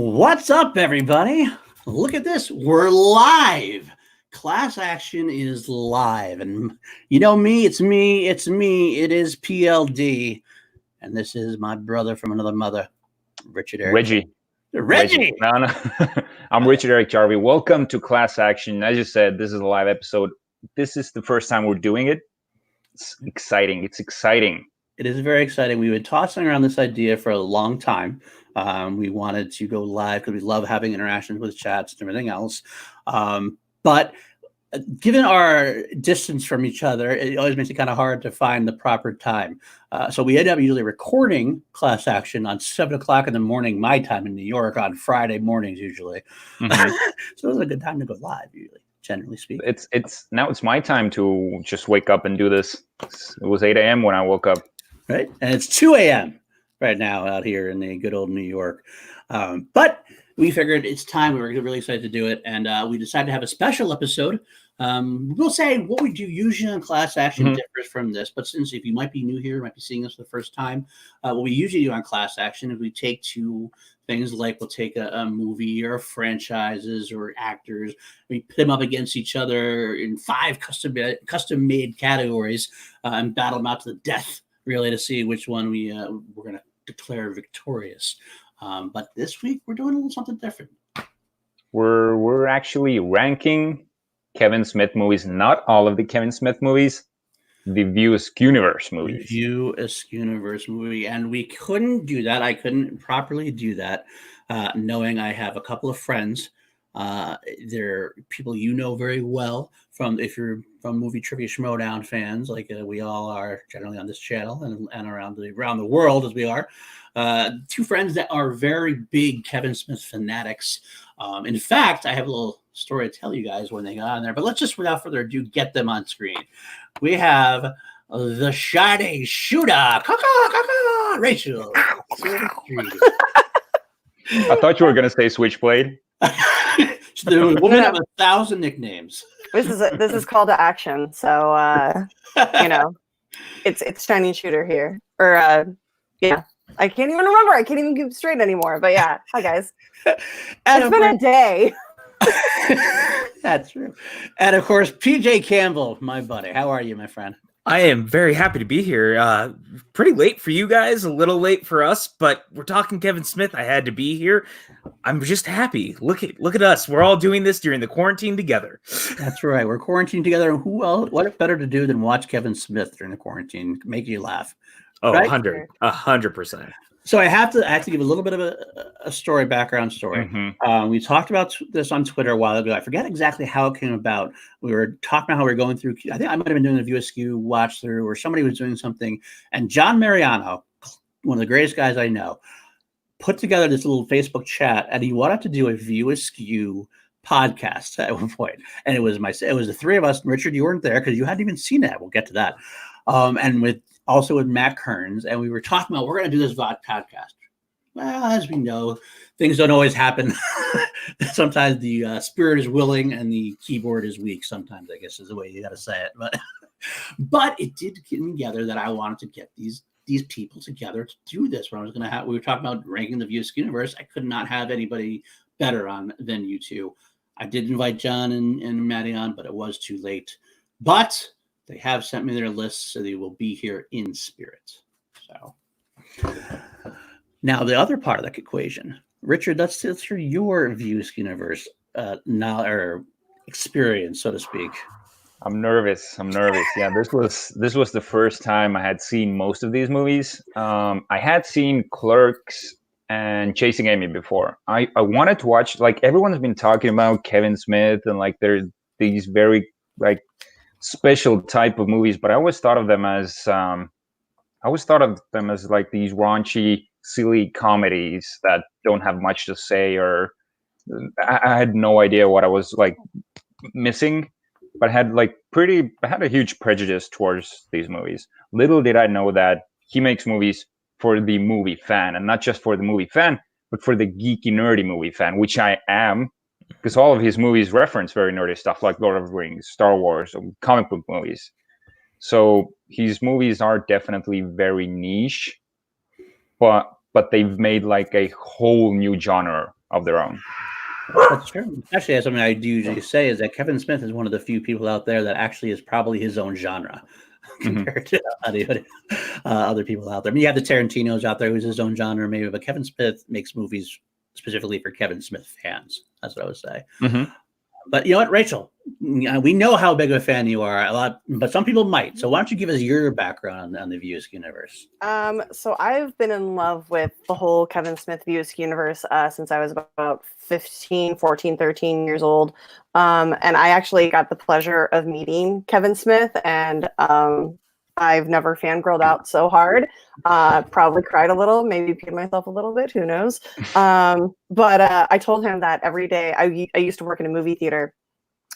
What's up, everybody? Look at this. We're live. Class Action is live. And you know me, it's me. It is PLD. And this is my brother from another mother, Richard Eric. Reggie. No. I'm Richard Eric Jarvi. Welcome to Class Action. As you said, this is a live episode. This is the first time we're doing it. It's exciting. It is very exciting. We've been tossing around this idea for a long time. We wanted to go live because we love having interactions with chats and everything else. But given our distance from each other, it always makes it kind of hard to find the proper time. So we end up usually recording Class Action on 7 o'clock in the morning, my time in New York, on Friday mornings usually. Mm-hmm. So it was a good time to go live, usually, generally speaking. It's my time to just wake up and do this. It was 8 a.m. when I woke up. Right, and it's 2 a.m. right now out here in the good old New York. But we figured it's time. We were really excited to do it. And we decided to have a special episode. We'll say what we do usually on Class Action differs from this. But since if you might be new here, you might be seeing us for the first time, what we usually do on Class Action is we take two things like we'll take a movie or franchises or actors. We pit them up against each other in 5 custom-made categories and battle them out to the death, really, to see which one we're going to declare victorious. But this week we're doing a little something different. We're actually ranking Kevin Smith movies, not all of the Kevin Smith movies, the View Askewinverse movies. View Askewinverse movie, and we couldn't do that. I couldn't properly do that, knowing I have a couple of friends. They're people you know very well if you're from Movie Trivia Schmodown fans, like we all are generally on this channel and around the world as we are. 2 friends that are very big Kevin Smith fanatics. In fact, I have a little story to tell you guys when they got on there, but let's just, without further ado, get them on screen. We have the Shining Shooter, Rachel. I thought you were going to say Switchblade. The woman have 1,000 nicknames. This is call to action. So it's Shining Shooter here. Or yeah. I can't even remember. I can't even keep straight anymore. But yeah, hi guys. It's been a day. That's true. And of course, PJ Campbell, my buddy. How are you, my friend? I am very happy to be here. Pretty late for you guys, a little late for us, but we're talking Kevin Smith. I had to be here. I'm just happy. Look at us. We're all doing this during the quarantine together. That's right. We're quarantined together. And what better to do than watch Kevin Smith during the quarantine, make you laugh? Oh, right? 100%. So I have to give a little bit of a background story. Mm-hmm. We talked about this on Twitter a while ago. I forget exactly how it came about. We were talking about how we were going through. I think I might have been doing a View Askew watch through, or somebody was doing something. And John Mariano, one of the greatest guys I know, put together this little Facebook chat, and he wanted to do a View Askew podcast at one point. And it was the 3 of us. Richard, you weren't there because you hadn't even seen it. We'll get to that. And also with Matt Kearns, and we were talking about we're going to do this podcast. Well, as we know, things don't always happen. Sometimes the spirit is willing and the keyboard is weak. Sometimes, I guess, is the way you got to say it. But it did get together that I wanted to get these people together to do this. When we were talking about ranking the View Askewinverse, I could not have anybody better on than you two. I did invite John and Maddie on, but it was too late. But they have sent me their lists, so they will be here in spirit. So now the other part of the equation, Richard, let's hear your View Askewinverse experience, so to speak. I'm nervous. Yeah, this was the first time I had seen most of these movies. I had seen Clerks and Chasing Amy before. I wanted to watch, like, everyone's been talking about Kevin Smith and like there's these very like special type of movies, but I always thought of them as like these raunchy, silly comedies that don't have much to say, or I had no idea what I was like missing, but I had a huge prejudice towards these movies. Little did I know that he makes movies for the movie fan, and not just for the movie fan, but for the geeky, nerdy movie fan, which I am. Because all of his movies reference very nerdy stuff like Lord of the Rings, Star Wars, or comic book movies. So his movies are definitely very niche, but they've made like a whole new genre of their own. That's true. Actually, something I do usually say is that Kevin Smith is one of the few people out there that actually is probably his own genre compared to other people out there. I mean, you have the Tarantinos out there who's his own genre, maybe, but Kevin Smith makes movies specifically for Kevin Smith fans. That's what I would say. But you know what, Rachel? We know how big of a fan you are, a lot, but some people might. So why don't you give us your background on the View Askewinverse? So I've been in love with the whole Kevin Smith View Askewinverse since I was about 14, 13 years old. And I actually got the pleasure of meeting Kevin Smith, and I've never fangirled out so hard. Probably cried a little, maybe peed myself a little bit, who knows. But I told him that every day. I used to work in a movie theater,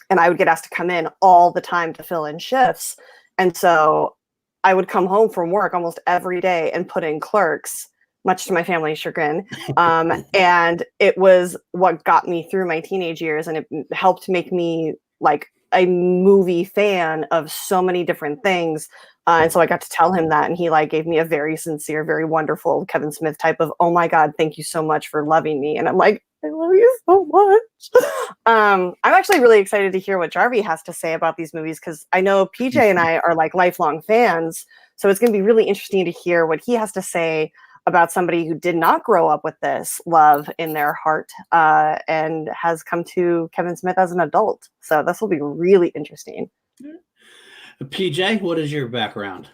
and I would get asked to come in all the time to fill in shifts. And so I would come home from work almost every day and put in Clerks, much to my family's chagrin. And it was what got me through my teenage years, and it helped make me like a movie fan of so many different things. And so I got to tell him that, and he like gave me a very sincere, very wonderful Kevin Smith type of, "Oh my God, thank you so much for loving me." And I'm like, I love you so much. I'm actually really excited to hear what Jarvi has to say about these movies, because I know PJ and I are like lifelong fans. So it's going to be really interesting to hear what he has to say about somebody who did not grow up with this love in their heart and has come to Kevin Smith as an adult. So this will be really interesting. PJ, what is your background?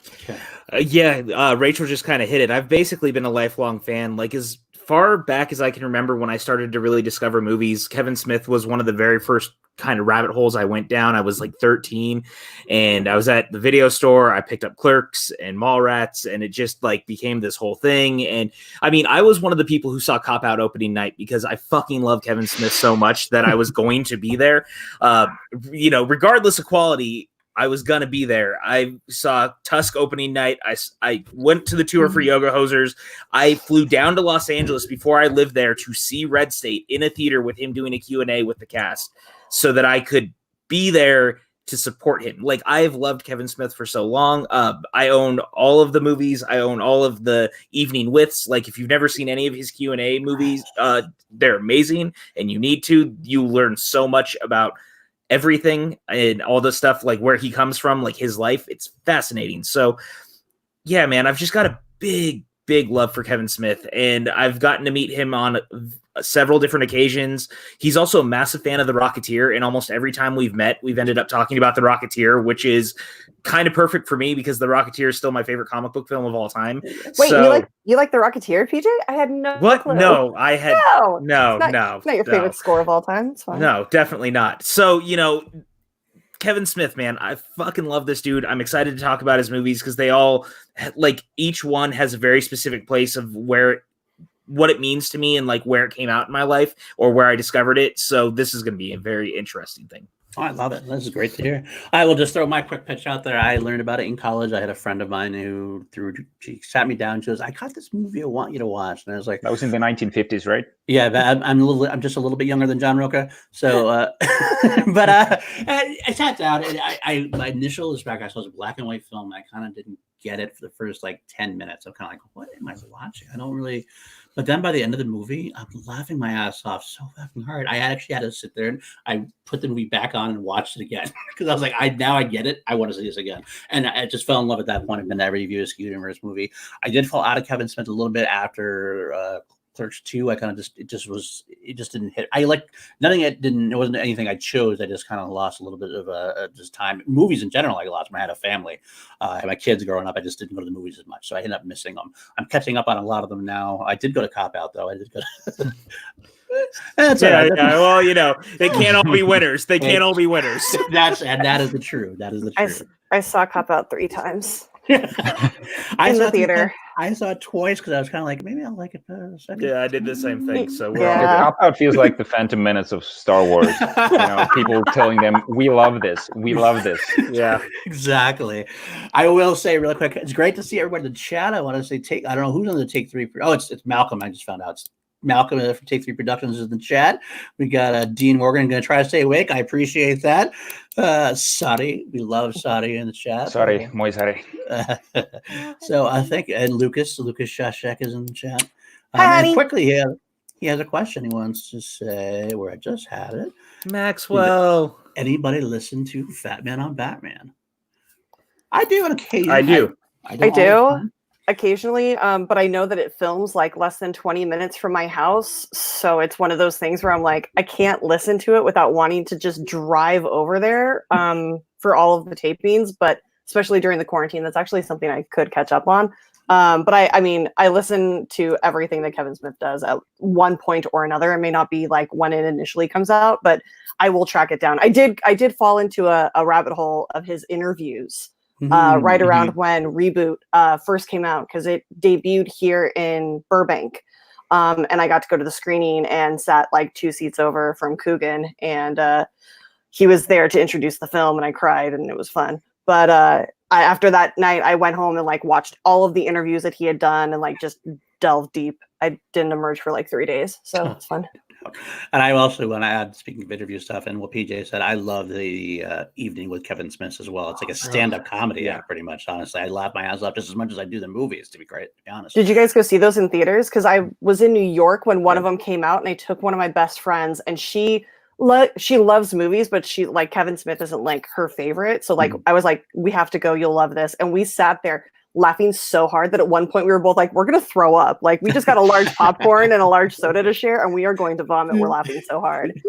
Okay. Rachel just kind of hit it. I've basically been a lifelong fan, like as far back as I can remember. When I started to really discover movies, Kevin Smith was one of the very first kind of rabbit holes I went down. I was like 13, and I was at the video store. I picked up Clerks and Mallrats, and it just like became this whole thing. And I mean, I was one of the people who saw Cop Out opening night because I fucking love Kevin Smith so much that I was going to be there. Regardless of quality, I was gonna be there. I saw Tusk opening night. I went to the tour for Yoga Hosers. I flew down to Los Angeles before I lived there to see Red State in a theater with him doing a Q&A with the cast, so that I could be there to support him. Like, I've loved Kevin Smith for so long. I own all of the movies. I own all of the evening withs. Like, if you've never seen any of his Q&A movies, they're amazing, and you need to. You learn so much about everything and all the stuff, like where he comes from, like his life. It's fascinating. So yeah, man, I've just got a big love for Kevin Smith, and I've gotten to meet him on several different occasions. He's also a massive fan of The Rocketeer, and almost every time we've met, we've ended up talking about The Rocketeer, which is kind of perfect for me because The Rocketeer is still my favorite comic book film of all time. Wait, you like The Rocketeer, PJ? I had no clue. No, I had no. It's not your favorite score of all time. It's fine. No, definitely not. So, Kevin Smith, man, I fucking love this dude. I'm excited to talk about his movies because they all, like, each one has a very specific place of what it means to me and like where it came out in my life or where I discovered it. So this is going to be a very interesting thing. Oh, I love it. This is great to hear. I will just throw my quick pitch out there. I learned about it in college. I had a friend of mine who she sat me down. She goes, "I got this movie I want you to watch." And I was like, that was in the 1950s, right? Yeah, but I'm just a little bit younger than John Roca. So, but I sat down, and my initial back, I saw this black and white film. And I kind of didn't get it for the first like 10 minutes. I'm kind of like, what am I watching? I don't really. But then by the end of the movie, I'm laughing my ass off so fucking hard. I actually had to sit there and I put the movie back on and watched it again because I was like, now I get it. I want to see this again. And I just fell in love at that point. I've been to every View Askewinverse movie. I did fall out of Kevin Smith a little bit after Clerks 2. I kind of it just didn't hit. I like nothing. It wasn't anything I chose. I just kind of lost a little bit of just time. Movies in general, I lost. I had a family. I had my kids growing up. I just didn't go to the movies as much, so I ended up missing them. I'm catching up on a lot of them now. I did go to Cop Out though. I did go to That's yeah, right. Yeah. Well, they can't all be winners. They can't all be winners. That is the truth. That is the truth. I saw Cop Out 3 times. I saw the theater. I saw it twice because I was kind of like, maybe I'll like it better. Yeah, I did the same thing. So Cop Out feels like the Phantom Menace of Star Wars. People telling them, "We love this. We love this." Yeah, exactly. I will say really quick, it's great to see everybody in the chat. I want to say I don't know who's on the Take 3. Oh, it's Malcolm. I just found out. It's Malcolm from Take 3 Productions is in the chat. We got Dean Morgan going to try to stay awake. I appreciate that. Sari, we love Sari in the chat. Sorry, muy sorry. So I think, and Lucas Shashek is in the chat. Hi, quickly here. he has a question he wants to say. Where I just had it. Maxwell. Anybody listen to Fat Man on Batman? I do on occasion. I do. I do occasionally, but I know that it films like less than 20 minutes from my house. So it's one of those things where I'm like, I can't listen to it without wanting to just drive over there for all of the tapings. But especially during the quarantine, that's actually something I could catch up on. But I mean, I listen to everything that Kevin Smith does at one point or another. It may not be like when it initially comes out, but I will track it down. I did fall into a rabbit hole of his interviews. Right around when Reboot first came out, because it debuted here in Burbank. And I got to go to the screening and sat like 2 seats over from Coogan. And he was there to introduce the film, and I cried, and it was fun. But after that night, I went home and like watched all of the interviews that he had done and like just delved deep. I didn't emerge for like 3 days. So it's fun. And I also want to add, speaking of interview stuff, and what PJ said, I love the evening with Kevin Smith as well. It's like a stand-up comedy act, pretty much. Honestly, I laugh my ass off just as much as I do the movies. To be honest. Did you guys go see those in theaters? Because I was in New York when one of them came out, and I took one of my best friends, and she loves movies, but she like Kevin Smith isn't like her favorite. So like I was like, we have to go. You'll love this, and we sat there laughing so hard that at one point we were both like, we're going to throw up. Like we just got a large popcorn and a large soda to share, and we are going to vomit. We're laughing so hard.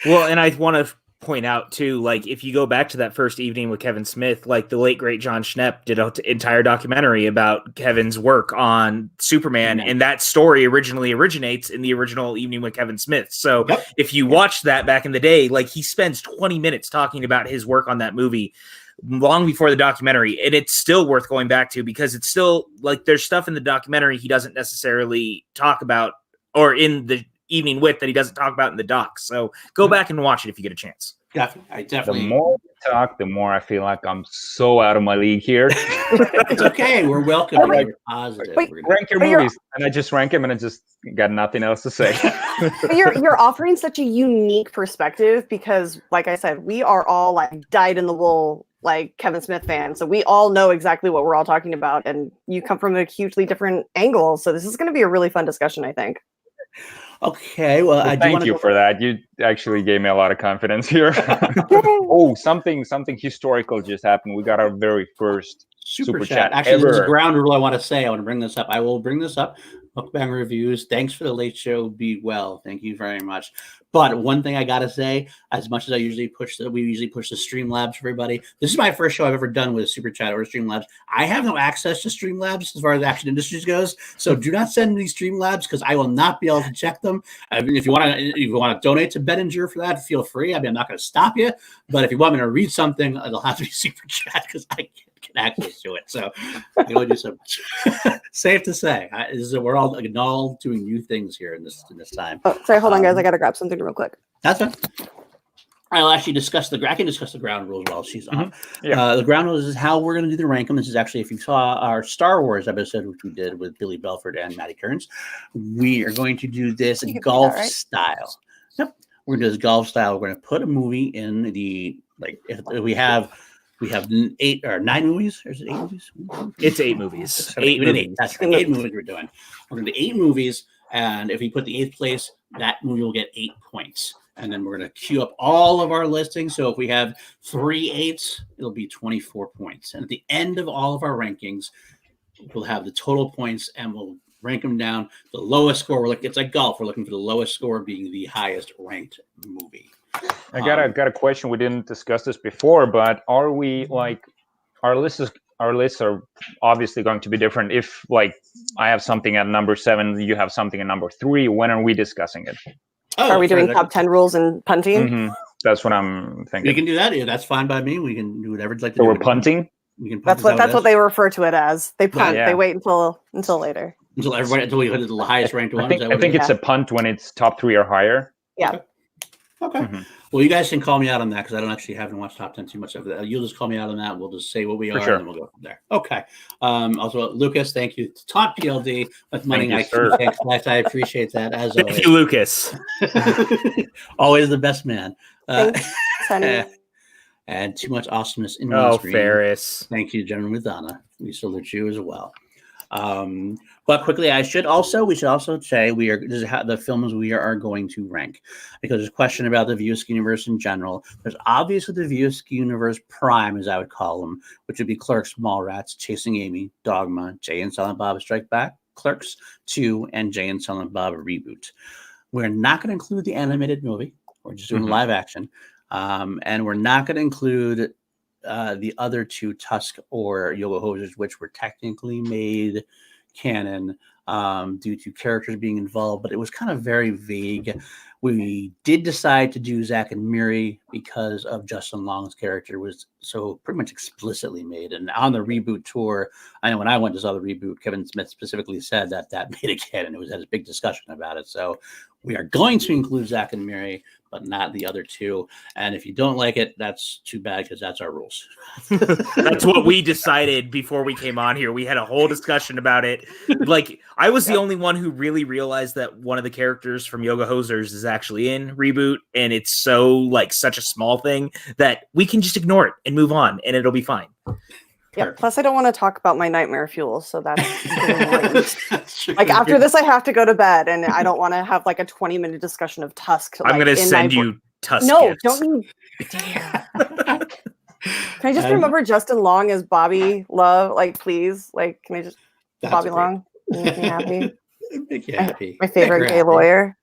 Well, and I want to point out too, like if you go back to that first evening with Kevin Smith, like the late great John Schnepp did an entire documentary about Kevin's work on Superman, and that story originally originates in the original Evening with Kevin Smith. So if you watched that back in the day, like he spends 20 minutes talking about his work on that movie long before the documentary, and it's still worth going back to because it's still like there's stuff in the documentary he doesn't necessarily talk about, or in the Evening with that he doesn't talk about in the doc. So go back and watch it if you get a chance. Definitely. The more we talk, the more I feel like I'm so out of my league here. It's okay. We're welcome. We're positive. Rank your movies, and I just rank them, and I just got nothing else to say. You're offering such a unique perspective because, like I said, we are all like dyed-in-the-wool like Kevin Smith fans, so we all know exactly what we're all talking about, and you come from a hugely different angle. So this is going to be a really fun discussion, I think. Okay, well, I do thank you for that. You actually gave me a lot of confidence here. Oh, something historical just happened. We got our very first super chat Actually, ever. there's a ground rule I want to say. I want to bring this up. I will bring this up. Mukbang reviews. Thanks for the late show. Be well. Thank you very much. But one thing I gotta say, as much as we usually push the Streamlabs for everybody. This is my first show I've ever done with Super Chat or Streamlabs. I have no access to Streamlabs as far as Action Industries goes. So do not send me Streamlabs because I will not be able to check them. I mean, if you want to donate to Bettinger for that, feel free. I mean, I'm not going to stop you. But if you want me to read something, it'll have to be Super Chat because I can't get access to it. So I can only do so much. Safe to say, we're all doing new things here in this time. Oh, sorry, hold on, guys. I got to grab something real quick. That's fine. I'll actually discuss I can discuss the ground rules while she's on. Yeah. The ground rules is how we're going to do the rank 'em. This is actually, if you saw our Star Wars episode, which we did with Billy Belford and Matty Kearns, we are going to do this golf style. Yep. We're going to do this golf style. We're going to put a movie in the, like, if we have 8 or 9 movies. Or is it 8 movies? It's 8 movies. So 8 movies. That's 8 movies we're doing. We're going to do 8 movies. And if we put the 8th place, that movie will get 8 points. And then we're going to queue up all of our listings. So if we have 3 8s, it'll be 24 points. And at the end of all of our rankings, we'll have the total points and we'll rank them down. The lowest score, it's like golf. We're looking for the lowest score being the highest ranked movie. I got a question. We didn't discuss this before, but are we like our lists are obviously going to be different. If like I have something at number 7, you have something at number 3. When are we discussing it? Are we doing top 10 rules and punting? Mm-hmm. That's what I'm thinking. We can do that. Yeah, that's fine by me. We can do whatever you'd like to do. So we're punting. We can punt. That's what they refer to it as. They punt. Yeah. They wait until later. Until we hit the highest ranked one. I think it's a punt when it's top 3 or higher. Yeah. Okay. Mm-hmm. Well, you guys can call me out on that because I haven't watched top 10 too much of that. You'll just call me out on that. We'll just say what we are, and then we'll go from there. Okay. Also, Lucas, thank you. Taunt PLD with money. I appreciate that as always. Thank you, Lucas. Always the best man. Thanks, and too much awesomeness in my screen. Ferris. Thank you, General Madonna. We salute you as well. But quickly, we should also say this is how the films we are going to rank, because there's a question about the View Askewinverse in general. There's obviously the View Askewinverse Prime, as I would call them, which would be Clerks, Mallrats, Chasing Amy, Dogma, Jay and Silent Bob Strike Back, Clerks 2, and Jay and Silent Bob Reboot. We're not going to include the animated movie. We're just doing live action. And we're not going to include the other two, Tusk or Yoga Hosers, which were technically made canon due to characters being involved, but it was kind of very vague. We did decide to do Zack and Miri because of Justin Long's character was so pretty much explicitly made. And on the reboot tour, I know when I went to saw the reboot, Kevin Smith specifically said that made it canon. It had a big discussion about it. So we are going to include Zack and Miri, but not the other two. And if you don't like it, that's too bad, because that's our rules. That's what we decided before we came on here. We had a whole discussion about it. Like, I was the only one who really realized that one of the characters from Yoga Hosers is actually in Reboot, and it's so, like, such a small thing that we can just ignore it and move on, and it'll be fine. Yeah. Plus, I don't want to talk about my nightmare fuel, so that's like after this, I have to go to bed, and I don't want to have like a 20-minute discussion of Tusk. I'm going to send you Tusk. No, gifts. don't you dare! Can I just remember Justin Long as Bobby Love? Like, please, like, can I just Bobby Long? Make me happy. Make you happy. My favorite gay lawyer.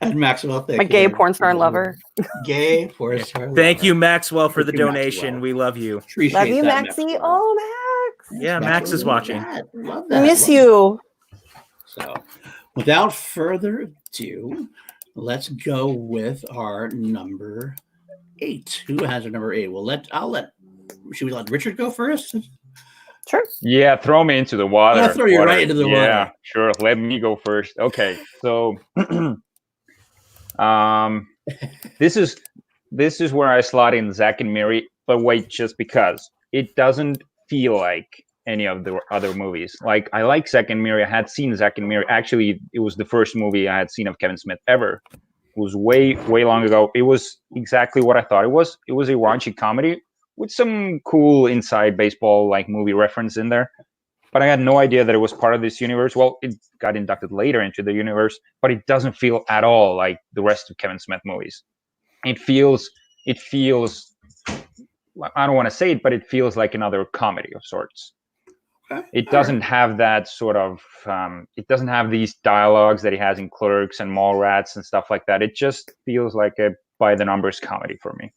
And Maxwell, my gay porn star and lover. Gay porn star. Thank you, Maxwell, for the donation. Maxwell. We love you. Love you, Maxie. Maxwell. Oh, Max. Yeah, Max is watching. Love that. Miss you. So, without further ado, let's go with our number 8. Who has our number 8? Should we let Richard go first? Sure. Yeah, throw me into the water. I'll throw you right into the water. Yeah, sure. Let me go first. Okay, so this is where I slot in Zack and Miri, but wait, just because it doesn't feel like any of the other movies. Like, I like Zack and Miri. I had seen Zack and Miri. Actually, it was the first movie I had seen of Kevin Smith ever. It was way long ago. It was exactly what I thought it was. It was a raunchy comedy with some cool inside baseball like movie reference in there. But I had no idea that it was part of this universe. Well, it got inducted later into the universe, but it doesn't feel at all like the rest of Kevin Smith movies. It feels, I don't want to say it, but it feels like another comedy of sorts. It doesn't have that sort of, it doesn't have these dialogues that he has in Clerks and Mallrats and stuff like that. It just feels like a by the numbers comedy for me.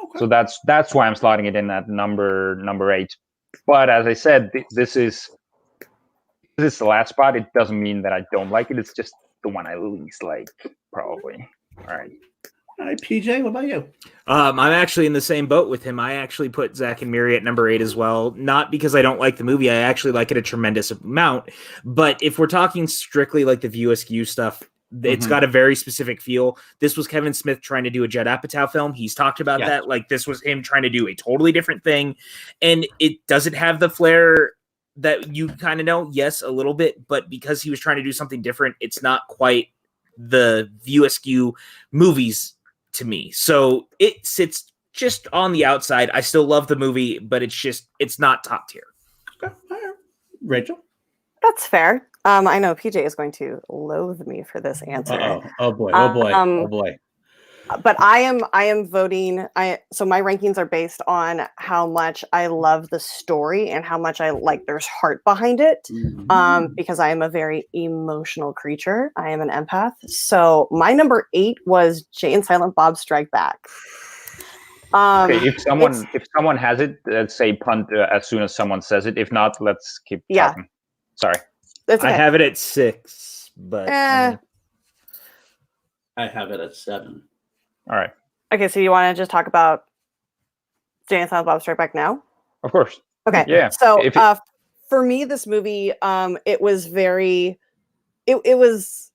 Okay. So that's why I'm slotting it in at number 8. But as I said, this is the last spot. It doesn't mean that I don't like it. It's just the one I least like, probably. All right, PJ, what about you? I'm actually in the same boat with him. I actually put Zack and Miri at number 8 as well. Not because I don't like the movie. I actually like it a tremendous amount. But if we're talking strictly like the View Askew stuff, it's got a very specific feel. This was Kevin Smith trying to do a Judd Apatow film. He's talked about that. Like, this was him trying to do a totally different thing. And it doesn't have the flair that you kind of know. Yes, a little bit. But because he was trying to do something different, it's not quite the View Askew movies to me. So it sits just on the outside. I still love the movie, but it's not top tier. Okay. Rachel? That's fair. I know PJ is going to loathe me for this answer. Oh boy. But I am voting. So my rankings are based on how much I love the story and how much I like there's heart behind it. Because I am a very emotional creature. I am an empath. So my number 8 was Jay and Silent Bob Strike Back. Okay, if someone has it, let's say punt as soon as someone says it. If not, let's keep talking. Sorry. Okay. I have it at 6, but I have it at 7. All right. Okay, so you want to just talk about Jay and Silent Bob Strike Back now? Of course. Okay. Yeah. So for me, this movie, it was very, it was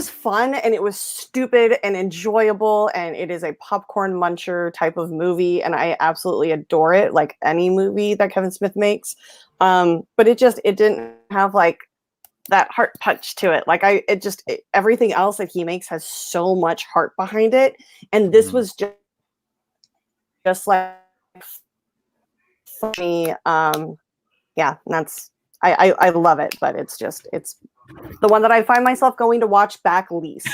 fun and it was stupid and enjoyable, and it is a popcorn muncher type of movie, and I absolutely adore it, like any movie that Kevin Smith makes. But it didn't have like that heart punch to it. Like everything else that he makes has so much heart behind it, and this was just like funny. Yeah, that's I love it, but it's the one that I find myself going to watch back least.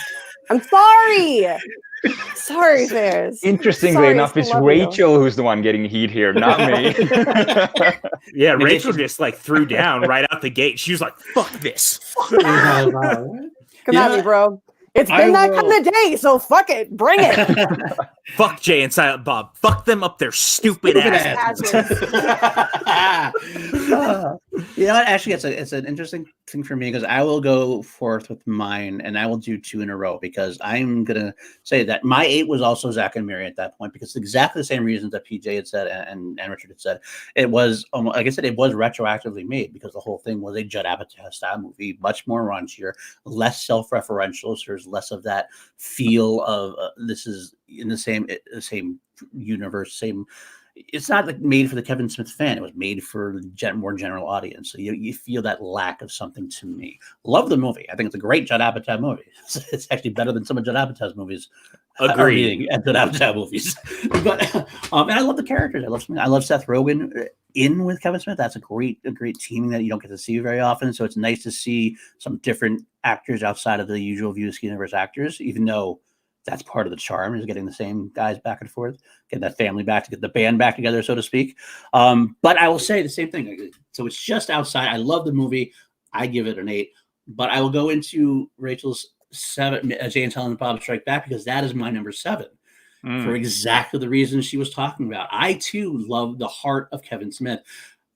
I'm sorry. Sorry, Fairs. Interestingly enough, it's Rachel who's the one getting heat here, not me. Yeah, Rachel just like threw down right out the gate. She was like, "Fuck this." Come at me, bro. It's been that kind of day, so fuck it. Bring it. Fuck Jay and Silent Bob. Fuck them up their stupid asses. You know what? Actually, it's an interesting thing for me because I will go forth with mine and I will do 2 in a row because I'm going to say that my 8 was also Zack and Miri at that point because exactly the same reasons that PJ had said and Richard had said. It was, like I said, it was retroactively made because the whole thing was a Judd Apatow style movie, much more raunchier, less self-referential. So there's less of that feel of this is in the same universe, same. It's not like made for the Kevin Smith fan. It was made for the more general audience. So you feel that lack of something to me. Love the movie. I think it's a great Judd Apatow movie. It's actually better than some of Judd Apatow's movies. Agreed. Judd Apatow movies. But and I love the characters. I love Seth Rogen in with Kevin Smith. That's a great teaming that you don't get to see very often. So it's nice to see some different actors outside of the usual View Askewinverse actors, even though that's part of the charm is getting the same guys back and forth, get that family back to get the band back together, so to speak. But I will say the same thing. So it's just outside. I love the movie. I give it an 8, but I will go into Rachel's 7, Jay and Silent Bob Strike Back, because that is my number 7 for exactly the reasons she was talking about. I too love the heart of Kevin Smith.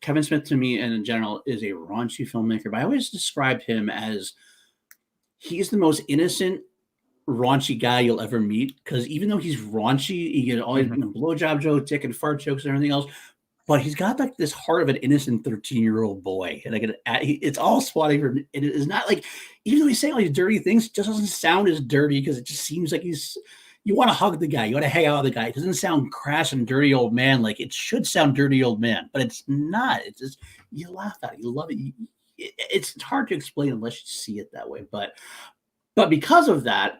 Kevin Smith to me and in general is a raunchy filmmaker, but I always describe him as he's the most innocent, raunchy guy you'll ever meet, because even though he's raunchy, he get all blowjob jokes, dick and fart jokes and everything else, but he's got like this heart of an innocent 13-year-old boy, and like it's all swatting for him. It is not like, even though he's saying all these dirty things, it just doesn't sound as dirty because it just seems like you want to hug the guy, you want to hang out with the guy. It doesn't sound crass and dirty old man like it should sound dirty old man, but it's not. It's just, you laugh at it, you love it. It's hard to explain unless you see it that way, but because of that,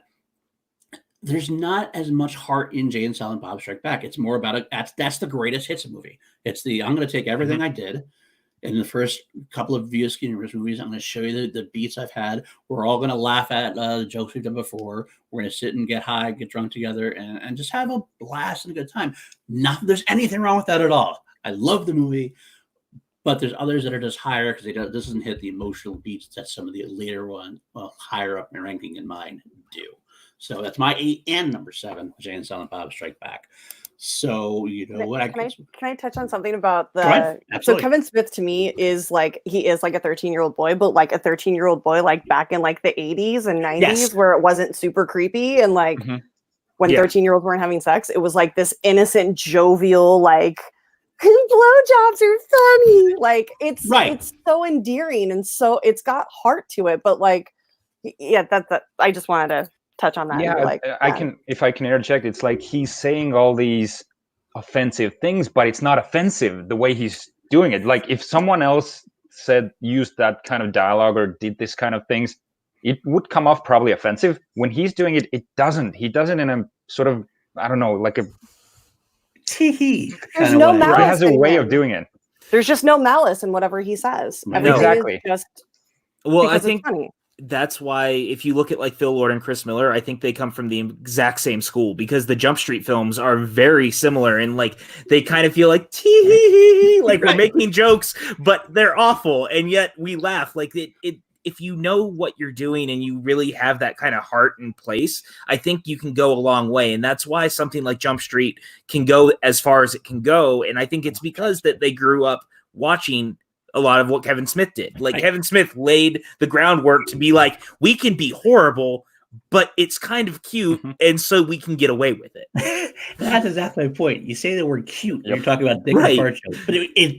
there's not as much heart in Jay and Silent Bob Strike Back. It's more about that's the greatest hits movie. It's I'm going to take everything I did in the first couple of View Askewinverse movies. I'm going to show you the beats I've had. We're all going to laugh at the jokes we've done before. We're going to sit and get high, get drunk together, and just have a blast and a good time. Not that there's anything wrong with that at all. I love the movie, but there's others that are just higher because this doesn't hit the emotional beats that some of the later ones, higher up in ranking in mine, do. So that's my 8 and number 7, Jay and Silent Bob Strike Back. So what? Can I touch on something about the? So Kevin Smith to me is like a 13-year-old boy, but like a 13-year-old boy like back in like the 80s and 90s where it wasn't super creepy and like when 13-year-olds weren't having sex, it was like this innocent, jovial like blowjobs are funny. Like it's so endearing and so it's got heart to it. But like that I just wanted to touch on that. Yeah, if I can interject, it's like he's saying all these offensive things, but it's not offensive the way he's doing it. Like if someone else used that kind of dialogue or did this kind of things, it would come off probably offensive. When he's doing it, it doesn't. He does it in a sort of, I don't know, like a tee-hee. There's no malice. He has a way of doing it. There's just no malice in whatever he says. Exactly. Well, I think that's why if you look at like Phil Lord and Chris Miller, I think they come from the exact same school because the Jump Street films are very similar and like they kind of feel like tee like we're making jokes, but they're awful and yet we laugh. Like it if you know what you're doing and you really have that kind of heart in place, I think you can go a long way. And that's why something like Jump Street can go as far as it can go. And I think it's because that they grew up watching a lot of what Kevin Smith did. Like Kevin Smith laid the groundwork to be like, we can be horrible, but it's kind of cute, and so we can get away with it. That's exactly my point. You say the word cute, you're talking about dick and fart jokes,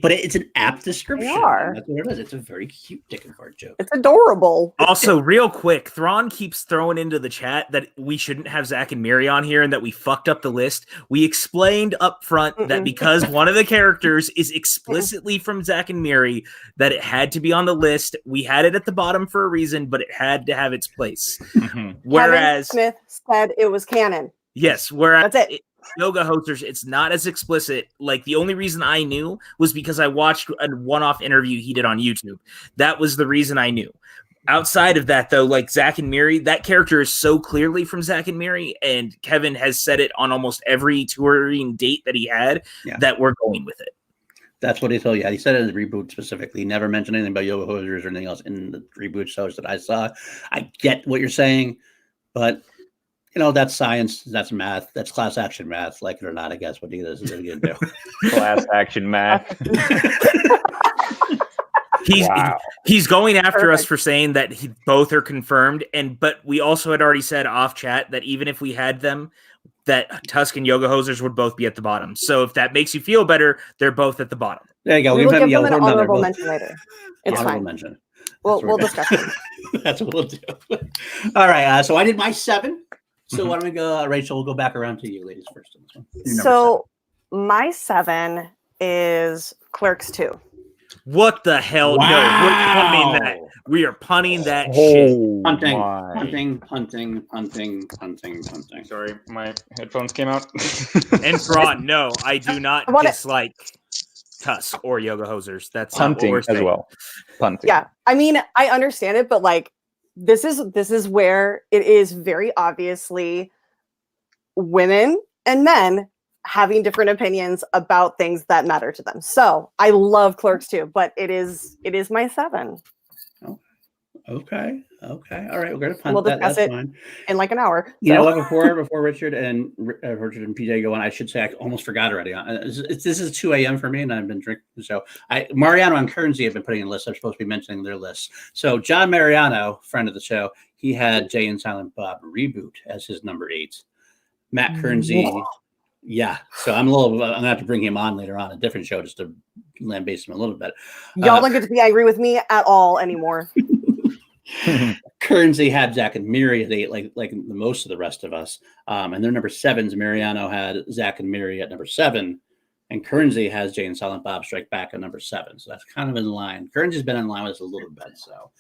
but it's an apt description. They are. That's what it is. It's a very cute dick and fart joke. It's adorable. Also, real quick, Thrawn keeps throwing into the chat that we shouldn't have Zack and Miri on here and that we fucked up the list. We explained up front that because one of the characters is explicitly from Zack and Miri, that it had to be on the list. We had it at the bottom for a reason, but it had to have its place. Whereas Kevin Smith said it was canon. Yes, whereas that's it. Yoga Hosers, it's not as explicit. Like, the only reason I knew was because I watched a one-off interview he did on YouTube. That was the reason I knew. Outside of that, though, like Zack and Miri, that character is so clearly from Zack and Miri, and Kevin has said it on almost every touring date that he had, that we're going with it. That's what he told you. Yeah, he said it in the reboot specifically. He never mentioned anything about Yoga Hosers or anything else in the reboot shows that I saw. I get what you're saying, but that's science, that's math, that's class action math. Like it or not, I guess what he is going to do. Class action math. He's going after us for saying that both are confirmed, but we also had already said off chat that even if we had them, that Tusk and Yoga Hosers would both be at the bottom. So if that makes you feel better, they're both at the bottom. There you go. We will give them an honorable mention later. It's fine. Mention. We'll discuss it. That's what we'll do. All right. So I did my 7. So why don't we go, Rachel? We'll go back around to you, ladies, first. On this one. So my 7 is Clerks 2. What the hell? Wow. No, we're punting that. We are punting that shit. Punting. Sorry, my headphones came out. And Thrawn, no, I do not dislike Tusk or Yoga Hosers. That's punting as well. Punting. Yeah, I mean, I understand it, but like, this is where it is very obviously women and men having different opinions about things that matter to them. So I love Clerks too, but it is my 7. Oh, okay. All right, we're gonna punt we'll that. Discuss That's it fine. In like an hour. You know what? Before Richard and PJ go on, I should say I almost forgot already. This is 2 a.m. for me, and I've been drinking. So Mariano and Kearns have been putting in lists. I'm supposed to be mentioning their lists. So John Mariano, friend of the show, he had Jay and Silent Bob Reboot as his number 8. Matt Kearns. Yeah, so I'm gonna have to bring him on later on a different show just to lambaste him a little bit. Y'all don't get to be angry with me at all anymore. Kearns had Zack and Miri at 8, like most of the rest of us. And their number 7s, Mariano had Zack and Miri at number 7, and Kearns has Jay and Silent Bob Strike Back at number 7. So that's kind of in line. Kearns has been in line with us a little bit. So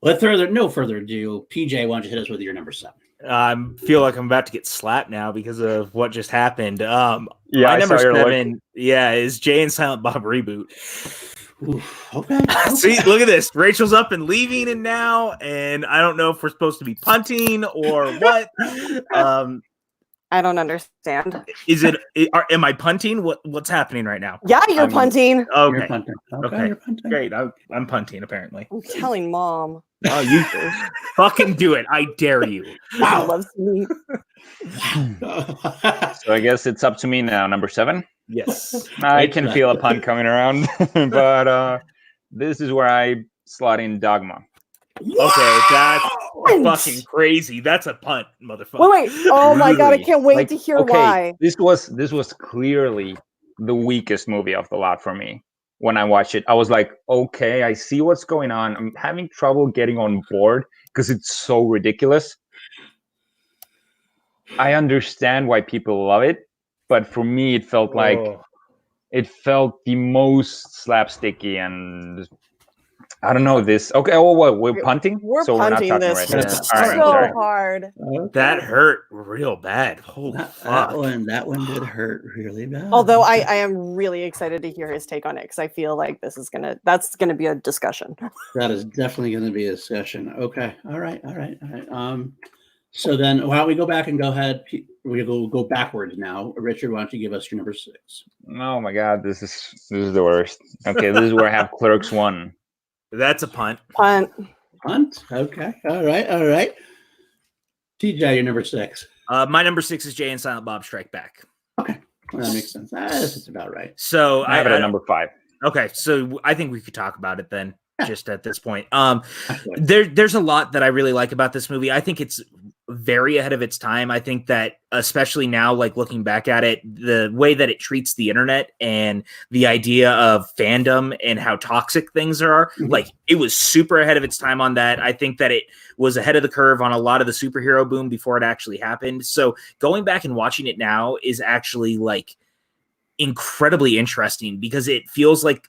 no further ado, PJ, why don't you hit us with your number 7? I feel like I'm about to get slapped now because of what just happened. My number 7, is Jay and Silent Bob Reboot. Ooh, okay. See, look at this. Rachel's up and leaving and now, and I don't know if we're supposed to be punting or what. I don't understand. Am I punting? What's happening right now? Yeah, you're punting. Okay. You're punting. Okay. You're punting. Great. I'm punting, apparently. I'm telling Mom. Oh, you fucking do it. I dare you. Wow. Loves me. So I guess it's up to me now, number 7. Yes. I can feel a pun coming around, but this is where I slot in Dogma. Okay, that's fucking crazy. That's a punt, motherfucker. Wait. Oh my god, I can't wait to hear why. This was clearly the weakest movie of the lot for me. When I watched it, I was like, okay, I see what's going on. I'm having trouble getting on board because it's so ridiculous. I understand why people love it, but for me, it felt like it felt the most slapsticky and I don't know this. Okay, we're punting. We're punting we're not this. Right now. So hard. That hurt real bad. Holy fuck! That one did hurt really bad. Although I am really excited to hear his take on it because I feel like that's gonna be a discussion. That is definitely gonna be a discussion. Okay. All right. So then, why don't we go back and go ahead? We'll go backwards now. Richard, why don't you give us your number 6? Oh my god, this is the worst. Okay, this is where I have Clerks 1. That's a punt. Punt. Okay. All right. TJ, your number 6. My number 6 is Jay and Silent Bob Strike Back. Okay. Well, that makes sense. That's about right. So I have it at number 5. Okay. So I think we could talk about it then, just at this point. There's a lot that I really like about this movie. I think it's very ahead of its time. I think that especially now, like looking back at it, the way that it treats the internet and the idea of fandom and how toxic things are, like it was super ahead of its time on that. I think that it was ahead of the curve on a lot of the superhero boom before it actually happened. So going back and watching it now is actually like incredibly interesting because it feels like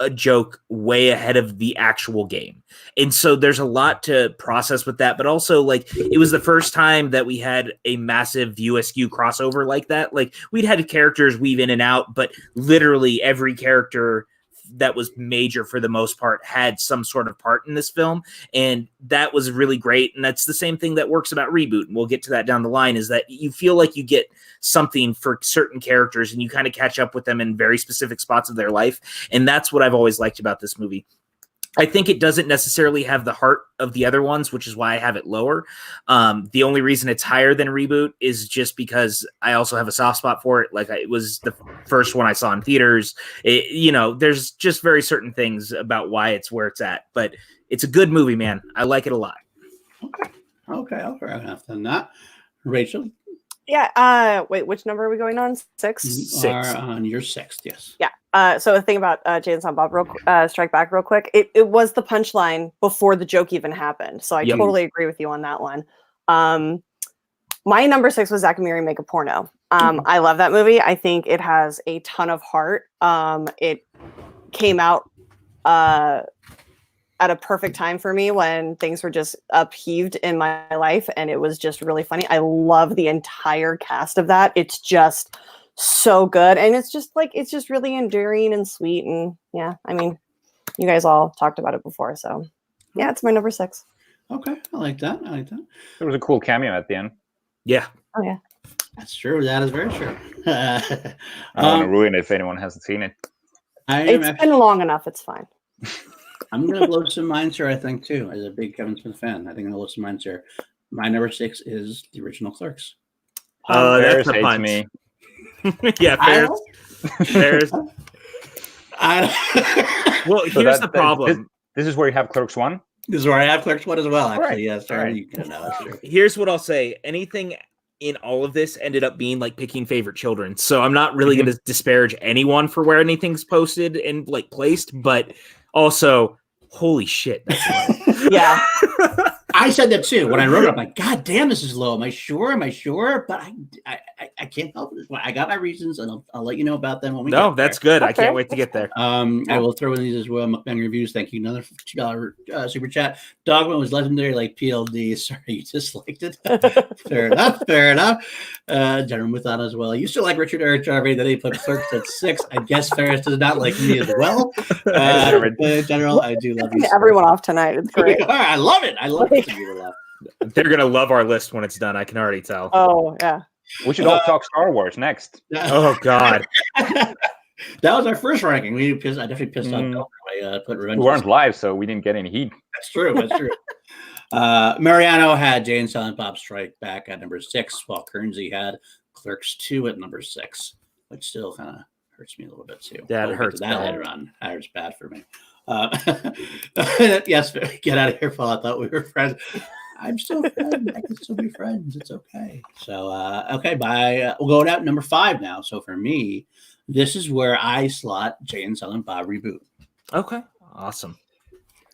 a joke way ahead of the actual game. And so there's a lot to process with that, but also like it was the first time that we had a massive View Askew crossover like that. Like we'd had characters weave in and out, but literally every character that was major for the most part had some sort of part in this film. And that was really great. And that's the same thing that works about Reboot. And we'll get to that down the line, is that you feel like you get something for certain characters and you kind of catch up with them in very specific spots of their life. And that's what I've always liked about this movie. I think it doesn't necessarily have the heart of the other ones, which is why I have it lower. The only reason it's higher than Reboot is just because I also have a soft spot for it. Like it was the first one I saw in theaters. There's just very certain things about why it's where it's at. But it's a good movie, man. I like it a lot. Okay. I'll fair enough then that. Rachel? Yeah. Wait, which number are we going on? 6? You are on your 6th, yes. Yeah. So the thing about Jay and Silent Bob, Strike Back real quick, it was the punchline before the joke even happened. So I totally agree with you on that one. My number 6 was Zack and Miri Make a Porno. I love that movie. I think it has a ton of heart. It came out at a perfect time for me when things were just upheaved in my life, and it was just really funny. I love the entire cast of that. It's just so good, and it's just really endearing and sweet. And yeah, I mean, you guys all talked about it before, so yeah, it's my number 6. Okay, I like that. There was a cool cameo at the end. Yeah. Oh yeah, that's true. That is very true. I don't want to ruin it if anyone hasn't seen it. It's been long enough. It's fine. I'm going to blow some minds here, I think, too, as a big Kevin Smith fan. I think I'm going to blow some minds here. My number 6 is the original Clerks. Ferris hates me. Yeah, Ferris. Well, here's the problem. This is where you have Clerks 1? This is where I have Clerks 1 as well, actually. Right. Yes, Right. You can know, that's true. Here's what I'll say. Anything in all of this ended up being like picking favorite children. So I'm not really going to disparage anyone for where anything's posted and like placed, but also, holy shit. That's Yeah. I said that too. When I wrote it, I'm like, God damn, this is low. Am I sure? But I can't help it. I got my reasons, and I'll let you know about them when we get there. That's good. I can't wait to get there. I will throw in these as well. Mukbang reviews. Thank you. Another $2 super chat. Dogma was legendary like PLD. Sorry, you disliked it. Fair enough. General Muthana as well. I used to like Richard Eric Jarvi. Then he put Clerks at 6. I guess Ferris does not like me as well. General, I do love you. Everyone off tonight. It's great. I love it. They're going to love our list when it's done. I can already tell. Oh, yeah. We should all talk Star Wars next. Oh, God. That was our first ranking. I definitely pissed off Bill. I put Revenge. We weren't live, so we didn't get any heat. That's true. Mariano had Jay and Silent Bob Strike Back at number 6, while Kearns had Clerks 2 at number 6, which still kind of hurts me a little bit too. Yeah, it hurts. That later on. That hurts bad for me. Yes, get out of here, Paul. I thought we were friends. I'm still friends. I can still be friends. It's okay. So, we'll go down number 5 now. So for me, this is where I slot Jay and Silent Bob Reboot. Okay, awesome.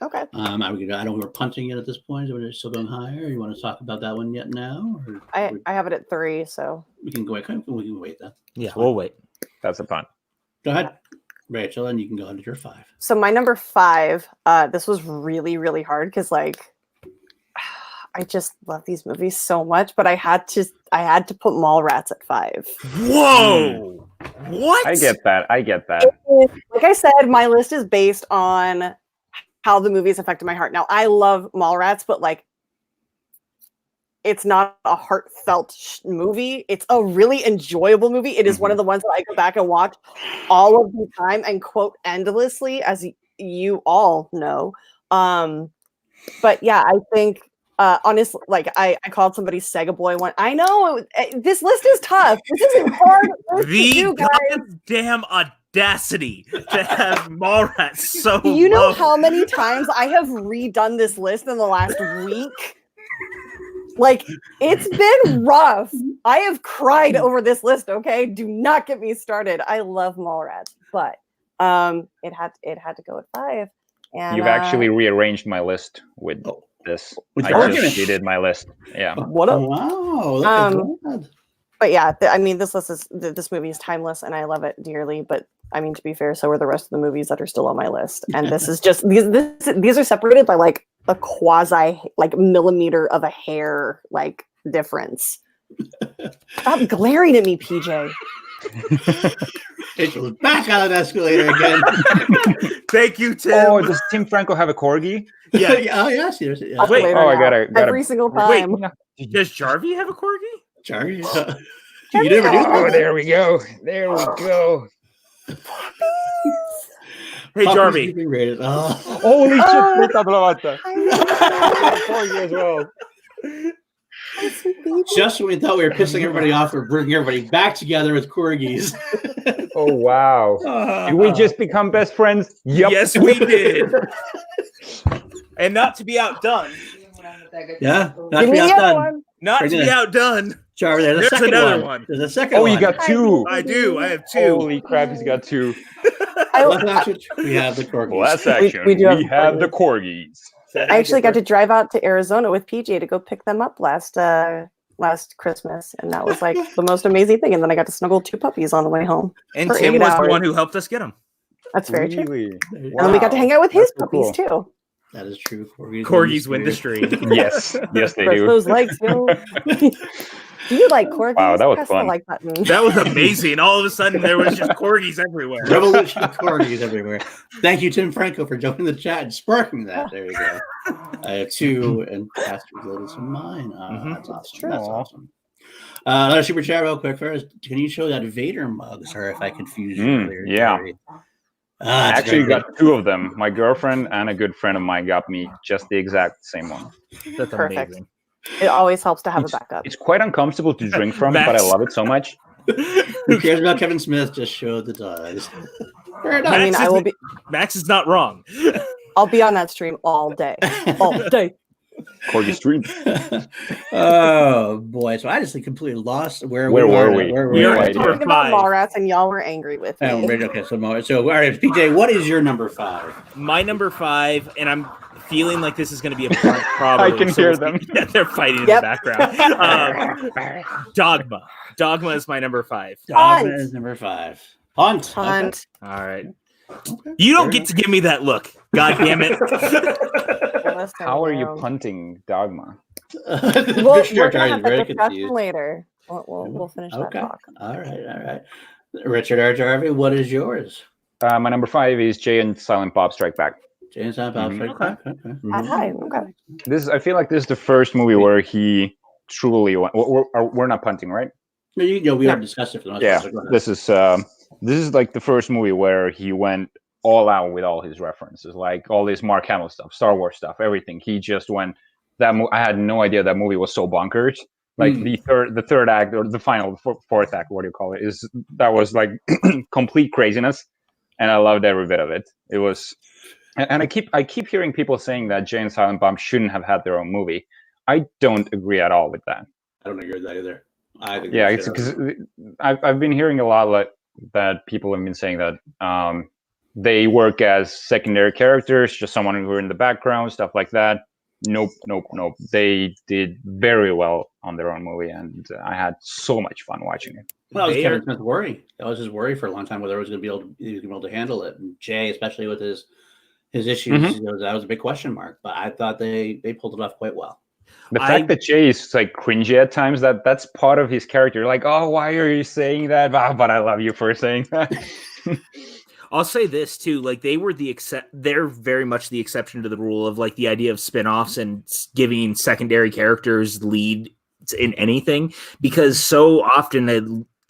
Okay. I don't know. We're punting it at this point. We're still going higher. You want to talk about that one yet now? Or I have it at 3, so we can go. We can wait then. Yeah, we'll wait. That's a punt. Go ahead, Rachel, and you can go into your 5. So my number 5, this was really, really hard because I just love these movies so much, but I had to put Mallrats at 5. Whoa! What? I get that. Like I said, my list is based on how the movies affected my heart. Now, I love Mallrats, but it's not a heartfelt movie. It's a really enjoyable movie. It is one of the ones that I go back and watch all of the time and quote endlessly, as you all know. But yeah, I think honestly, I called somebody Sega Boy one. I know this list is tough. This is hard. The goddamn audacity to have Mallrats so Do you know low. how many times I have redone this list in the last week? It's been rough. I have cried over this list, okay? Do not get me started. I love Mallrats, but it had to go at 5. And you've actually rearranged my list with this. I just redid my list. Yeah. What up? Wow. But yeah, this movie is timeless, and I love it dearly. But I mean, to be fair, so are the rest of the movies that are still on my list. And this is just these are separated by like a quasi like millimeter of a hair like difference. Stop glaring at me, PJ. Rachel's back on an escalator again. Thank you, Tim. Oh, does Tim Franco have a corgi? Yeah. Oh, yes. Yes. Wait. Oh, I gotta every single time. Wait, does Jarvi have a corgi? Jarvi. You never do Oh, that? there we go. There we go. Hey, Jarvi. Rated. Oh. Holy shit, Oh. puta blavata. Corgi as well. Just when we thought we were pissing everybody off, we're bringing everybody back together with corgis. Oh, wow. Did we just become best friends? Yep. Yes, we did. And not to be outdone. Yeah, not to Give be me the other outdone. one. Not Bring to it be in. outdone. Jarvi, there's a There's second another one. one. There's a second Oh, one. you got two. I do. I have two. Holy crap, he's got two. Last action, we have the corgis. Last action, we we, do have have the corgis. I actually got to drive out to Arizona with PJ to go pick them up last Christmas, and that was like the most amazing thing. And then I got to snuggle 2 puppies on the way home. And For Tim 8 was the hours. one who helped us get them. That's very true. Really? And then we got to hang out with his That's so puppies too. That is true. Corgis, Corgis win the stream. Yes, yes, they Press do. those legs, yo. Do you like corgis? Wow, that was Press fun. the like button. That was amazing. All of a sudden, there was just corgis everywhere. Revolution of corgis everywhere. Thank you, Tim Franco, for jumping in the chat and sparking that. There you go. I have 2, and Pastor's loaded some mine. That's awesome. That's awesome. Another super chat real quick first. Can you show that Vader mug? Sorry if I confused you earlier. Yeah. Terry. I actually got 2 of them. My girlfriend and a good friend of mine got me just the exact same one. That's Perfect. amazing. It always helps to have a backup. It's quite uncomfortable to drink from, but I love it so much. Who cares about Kevin Smith? Just show the dogs. Fair enough. I mean, I will be. Max is not wrong. I'll be on that stream all day. All day. Corgi stream. Oh boy! So I just completely lost where Were we? We We were are right at here. Talking about Mallrats, and y'all were angry with me. Oh, right, okay, so all right, PJ, what is your number 5? My number 5, and I'm feeling like this is going to be a problem. I can hear them. Yeah, they're fighting in the background. Dogma. Dogma is my number 5. Dogma is number 5. Punt. Punt. All right. Okay. You don't get to give me that look. God damn it. How are you punting Dogma? We'll Sure, we're gonna have very that discussion confused. later. We'll finish that Okay. talk. All right. Richard R. Jarvi, what is yours? My number 5 is Jay and Silent Bob Strike Back. James Bob Strike Back. Okay. Hi. Okay. I feel like this is the first movie where he truly went. We're not punting, right? No, we already discussed it for the most Yeah, part, so go ahead. this is like the first movie where he went all out with all his references, like all this Mark Hamill stuff, Star Wars stuff, everything. He just went. I had no idea that movie was so bonkers. Like the third act or the final fourth act, what do you call it? That was like complete craziness, and I loved every bit of it. It was, and I keep hearing people saying that Jay and Silent Bob shouldn't have had their own movie. I don't agree at all with that. I don't agree with that either. I think Yeah, it's because I've been hearing a lot like that. People have been saying that they work as secondary characters, just someone who are in the background, stuff like that. Nope. They did very well on their own movie, and I had so much fun watching it. Well, that was Kevin Smith's worry. That was his worry for a long time, whether he was going to be able to handle it. And Jay, especially with his issues, that was a big question mark. But I thought they pulled it off quite well. The fact that Jay is like cringy at times, that's part of his character. Like, oh, why are you saying that? But I love you for saying that. I'll say this too, like they're very much the exception to the rule of like the idea of spin-offs and giving secondary characters lead in anything, because so often a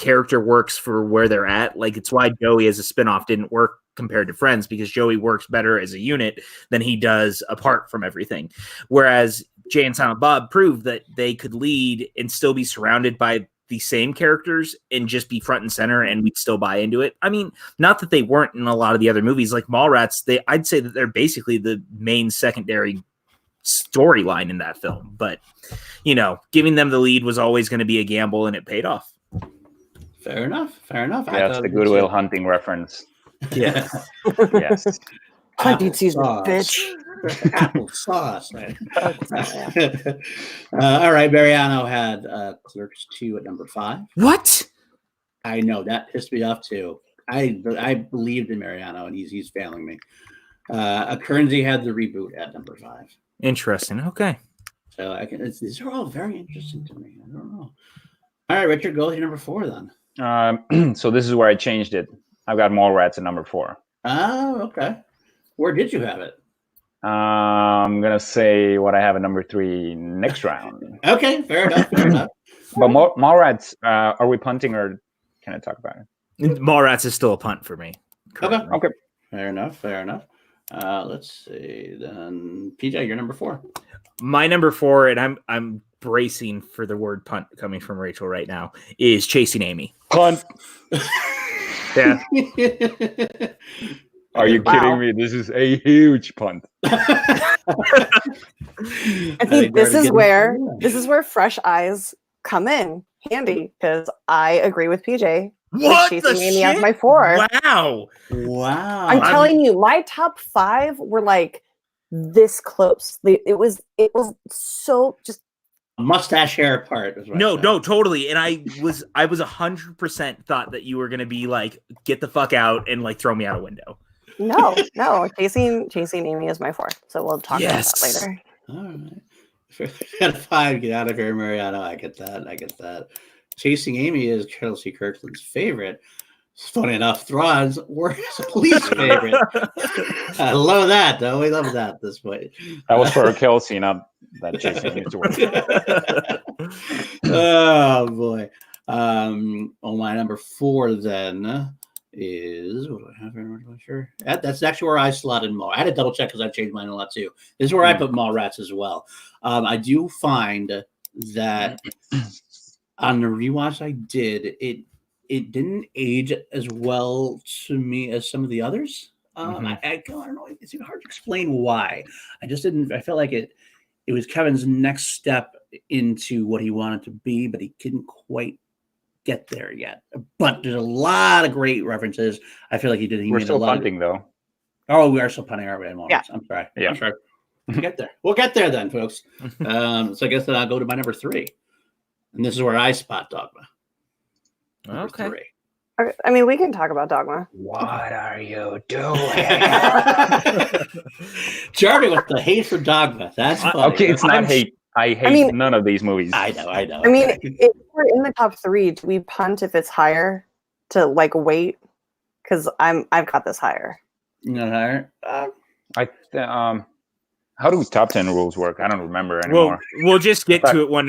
character works for where they're at. Like it's why Joey as a spin-off didn't work compared to Friends, because Joey works better as a unit than he does apart from everything. Whereas Jay and Silent Bob proved that they could lead and still be surrounded by the same characters and just be front and center, and we'd still buy into it. I mean, not that they weren't in a lot of the other movies, like Mallrats. I'd say that they're basically the main secondary storyline in that film. But giving them the lead was always going to be a gamble, and it paid off. Fair enough. Yeah, that's the Good Will Hunting reference. Yeah. Yes. Hunting season, bitch. Apple sauce. Right? All right, Mariano had Clerks 2 at number 5. What? I know that pissed me off too. I believed in Mariano, and he's failing me. Kearns had the reboot at number 5. Interesting. Okay. So these are all very interesting to me. I don't know. All right, Richard, go with your number 4 then. So this is where I changed it. I've got Mallrats at number 4. Oh, okay. Where did you have it? I'm gonna say what I have at number 3 next round. Okay, fair enough. Fair enough. But Mallrats, are we punting or can I talk about it? Mallrats is still a punt for me. Okay. Okay. Fair enough. Let's see then. PJ, you're number 4. My number 4, and I'm bracing for the word punt coming from Rachel right now, is Chasing Amy. Punt. Yeah. Are you kidding me? This is a huge punt. I think this is where fresh eyes come in handy, because I agree with PJ. What Chasing the Amy shit? as my 4. Wow. I'm telling you, my top 5 were like this close. It was so just mustache hair apart. No, totally. And I was 100% thought that you were gonna be like, get the fuck out and like throw me out a window. No. Chasing Amy is my 4. So we'll talk about that later. All right. At 5, get out of here, Mariano. I get that. Chasing Amy is Kelsey Kirkland's favorite. Funny enough, Thrawn's worst least favorite. I love that, though. We love that this way. That was for Kelsey, not that Chasing Amy to work. Oh boy. My number 4 then is what do I have here? I'm not sure. That's actually where I slotted Mall. I had to double check because I've changed mine a lot too. This is where I put Mallrats as well. I do find that on the rewatch I did, it didn't age as well to me as some of the others. I don't know. It's hard to explain why. I just didn't. I felt like it was Kevin's next step into what he wanted to be, but he couldn't quite get there yet. But there's a lot of great references. I feel like We're still punting, though. Oh, we are still punting, aren't we? Yeah. I'm sorry. Yeah. I'm sorry. We'll get there. We'll get there then, folks. So I guess then I'll go to my number 3. And this is where I spot Dogma. Number 3. I mean, we can talk about Dogma. What are you doing? Jarvi with the hate for Dogma. That's funny. Okay, it's not hate. I hate none of these movies. I know. I mean, if we're in the top 3, do we punt if it's higher to like wait? Because I've got this higher. Not higher. How do top 10 rules work? I don't remember anymore. We'll just get to it when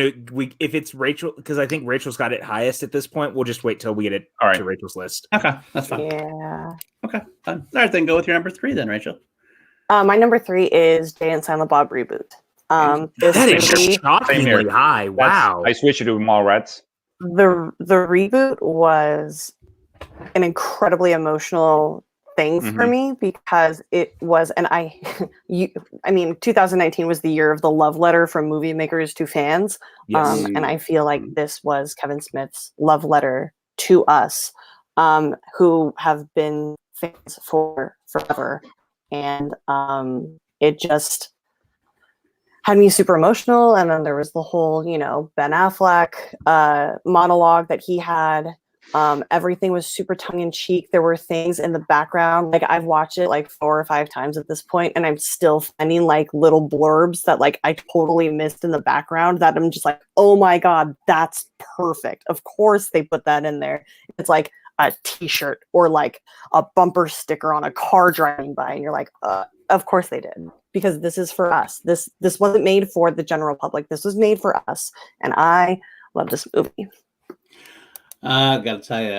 if it's Rachel, because I think Rachel's got it highest at this point. We'll just wait till we get it to Rachel's list. Okay, that's fine. Yeah. Okay, fine. All right, then go with your number 3 then, Rachel. My number 3 is Jay and Silent Bob reboot. That is shockingly high. Wow. I switched it to Mallrats. The reboot was an incredibly emotional thing for me, because it was, and I mean, 2019 was the year of the love letter from movie makers to fans. Yes. And I feel like this was Kevin Smith's love letter to us, who have been fans for forever. And it just had me super emotional. And then there was the whole, Ben Affleck monologue that he had. Everything was super tongue-in-cheek. There were things in the background, like I've watched it like 4 or 5 times at this point, and I'm still finding like little blurbs that like I totally missed in the background that I'm just like, oh my god, that's perfect. Of course they put that in there. It's like a t-shirt or like a bumper sticker on a car driving by, and you're like, of course they did, because this is for us. This wasn't made for the general public. This was made for us, and I love this movie. I gotta tell you,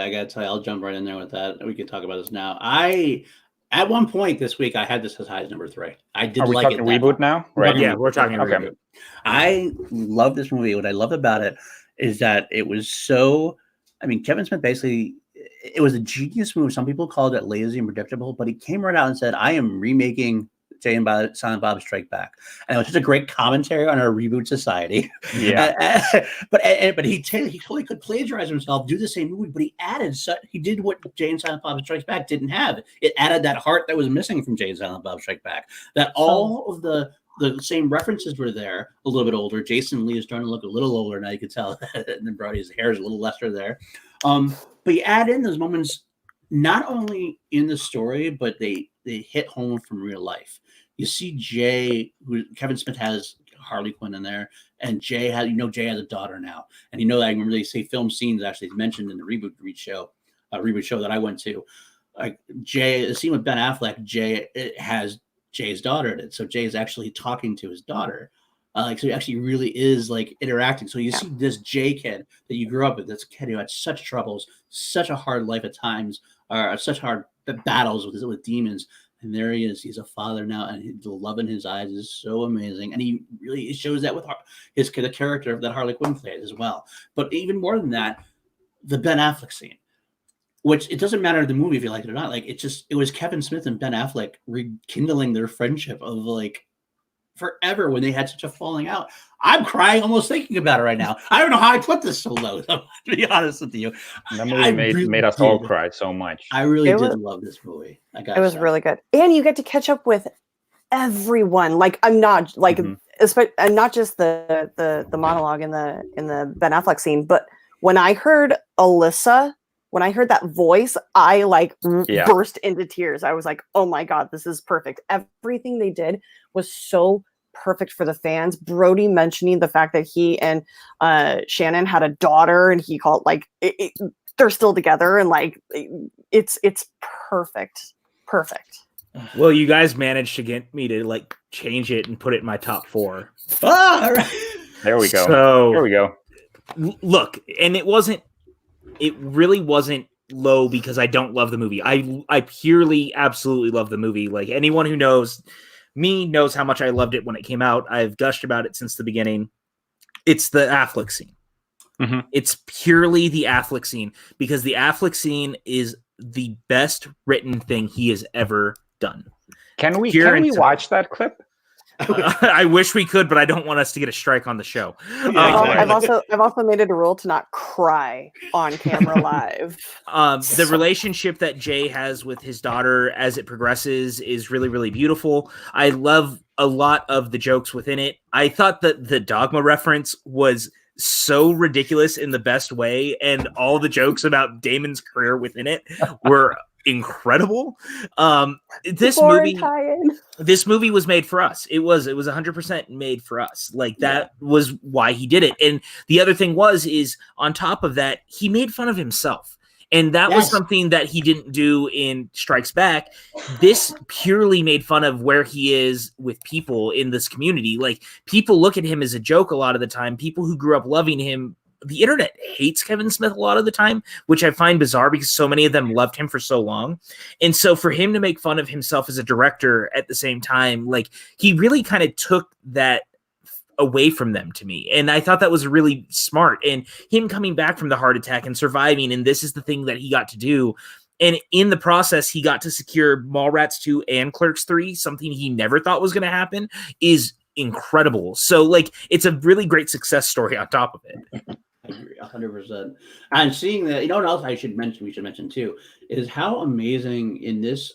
I'll jump right in there with that. We can talk about this now. At one point this week, I had this as high as number 3. I did like it. Are we talking reboot now? Right. Yeah, we're talking reboot. I love this movie. What I love about it is that it was so. I mean, Kevin Smith basically. It was a genius move. Some people called it lazy and predictable, but he came right out and said, "I am remaking Jay and Silent Bob Strike Back," and it was just a great commentary on our reboot society. Yeah, but he totally could plagiarize himself, do the same movie, but he did what Jay and Silent Bob Strikes Back didn't have. It added that heart that was missing from Jay and Silent Bob Strike Back. That all of the same references were there. A little bit older. Jason Lee is starting to look a little older now. You could tell, and then Brody's hair is a little lesser there. But you add in those moments not only in the story, but they hit home from real life. You see Jay, who Kevin Smith has Harley Quinn in there, and Jay has a daughter now, and I remember they say film scenes actually mentioned in the reboot show that I went to. Like Jay, the scene with Ben Affleck, Jay has Jay's daughter in it, so Jay is actually talking to his daughter. So he actually really is like interacting. So you see this Jay kid that you grew up with, this kid who had such troubles, such a hard life at times, or such hard battles with demons. And there he is. He's a father now, and the love in his eyes is so amazing. And he really shows that with the character that Harley Quinn plays as well. But even more than that, the Ben Affleck scene, which it doesn't matter the movie if you like it or not. Like it was Kevin Smith and Ben Affleck rekindling their friendship of like forever when they had such a falling out. I'm crying almost thinking about it right now. I don't know how I put this so low, to be honest with you. That movie made us all cry so much. I really did love this movie. It was really good. And you get to catch up with everyone. Like I'm not like and not just the monologue in the Ben Affleck scene, but when I heard Alyssa, when I heard that voice, I burst into tears. I was like, oh my God, this is perfect. Everything they did was so perfect for the fans. Brody mentioning the fact that he and Shannon had a daughter, and he called they're still together, and it's perfect. Well, you guys managed to get me to change it and put it in my top 4. All right. There we go. So here we go. Look, and it really wasn't low because I don't love the movie. I purely absolutely love the movie. Like anyone who knows me knows how much I loved it when it came out. I've gushed about it since the beginning. It's the Affleck scene. Mm-hmm. It's purely the Affleck scene because the Affleck scene is the best written thing he has ever done. Can we watch that clip? I wish we could, but I don't want us to get a strike on the show. I've also made it a rule to not cry on camera live. The relationship that Jay has with his daughter as it progresses is really, really beautiful. I love a lot of the jokes within it. I thought that the Dogma reference was so ridiculous in the best way, and all the jokes about Damon's career within it were incredible. This movie was made for us. It was 100% made for us. That was why he did it. And the other thing is on top of that, he made fun of himself. And that was something that he didn't do in Strikes Back. This purely made fun of where he is with people in this community. People look at him as a joke a lot of the time. People who grew up loving him, the internet hates Kevin Smith a lot of the time, which I find bizarre because so many of them loved him for so long. And so for him to make fun of himself as a director at the same time, he really kind of took that away from them to me. And I thought that was really smart. And him coming back from the heart attack and surviving, and this is the thing that he got to do. And in the process, he got to secure Mallrats 2 and Clerks 3, something he never thought was going to happen, is incredible. So it's a really great success story on top of it. I agree 100%. And seeing that, what else we should mention too, is how amazing in this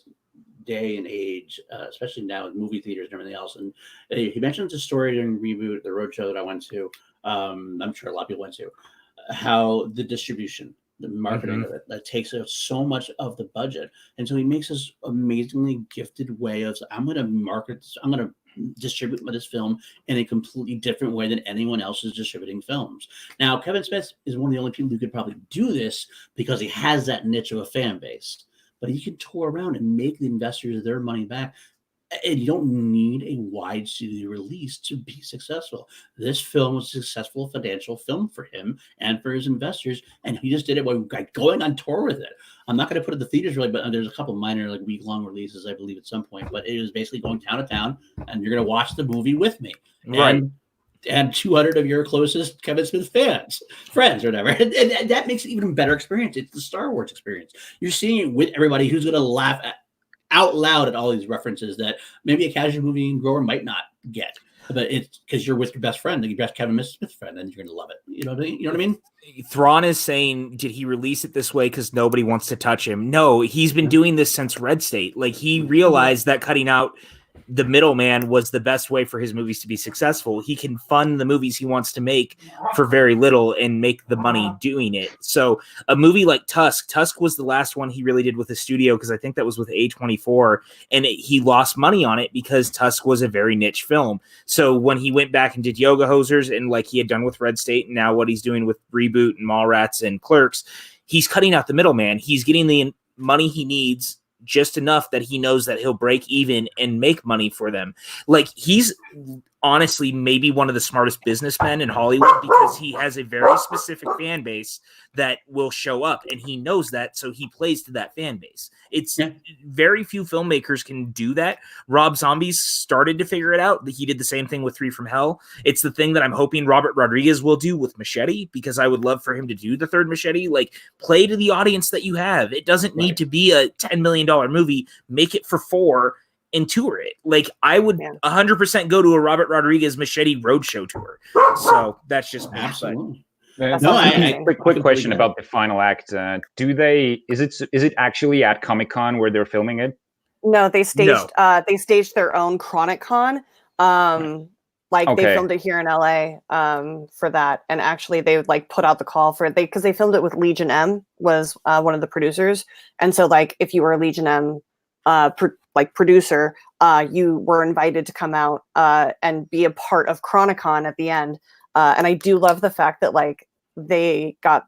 day and age, especially now with movie theaters and everything else. And he mentions the story during Reboot, the roadshow that I went to. I'm sure a lot of people went to, how the distribution, the marketing of it, that takes up so much of the budget. And so he makes this amazingly gifted way of, I'm going to market this, I'm going to distribute this film in a completely different way than anyone else is distributing films. Now, Kevin Smith is one of the only people who could probably do this because he has that niche of a fan base. But he can tour around and make the investors their money back. And you don't need a wide studio release to be successful. This film was a successful financial film for him and for his investors, and he just did it by going on tour with it. I'm not going to put it in the theaters really, but there's a couple minor week-long releases, I believe, at some point. But it was basically going town to town, and you're going to watch the movie with me. Right. And 200 of your closest Kevin Smith friends or whatever. And that makes it even a better experience. It's the Star Wars experience. You're seeing it with everybody who's going to laugh out loud at all these references that maybe a casual movie goer might not get. But it's because you're with your best friend, your best Kevin Smith friend, and you're going to love it. You know what I mean? Thrawn is saying, did he release it this way because nobody wants to touch him? No, he's been doing this since Red State. He realized that cutting out the middleman was the best way for his movies to be successful. He can fund the movies he wants to make for very little and make the money doing it. So a movie like Tusk was the last one he really did with the studio, because I think that was with A24, and he lost money on it because Tusk was a very niche film. So when he went back and did Yoga Hosers, and like he had done with Red State, and now what he's doing with Reboot and Mallrats and Clerks, he's cutting out the middleman. He's getting the money he needs, just enough that he knows that he'll break even and make money for them. Like, he's honestly maybe one of the smartest businessmen in Hollywood, because he has a very specific fan base that will show up, and he knows that, so he plays to that fan base. It's very few filmmakers can do that. Rob Zombie's started to figure it out. He did the same thing with 3 from Hell. It's the thing that I'm hoping Robert Rodriguez will do with Machete, because I would love for him to do the third Machete. Like, play to the audience that you have. It doesn't need to be a $10 million movie. Make it for 4 and tour it. Like, I would 100% go to a Robert Rodriguez Machete roadshow tour. So that's just me. Absolutely. Quick question about the final act. Is it actually at Comic-Con where they're filming it? No, they staged their own Chronic Con. They filmed it here in LA for that, and actually they would like put out the call for it because they filmed it with Legion M, was one of the producers, and so like if you were a Legion M producer, you were invited to come out and be a part of Chronicon at the end. And I do love the fact that like they got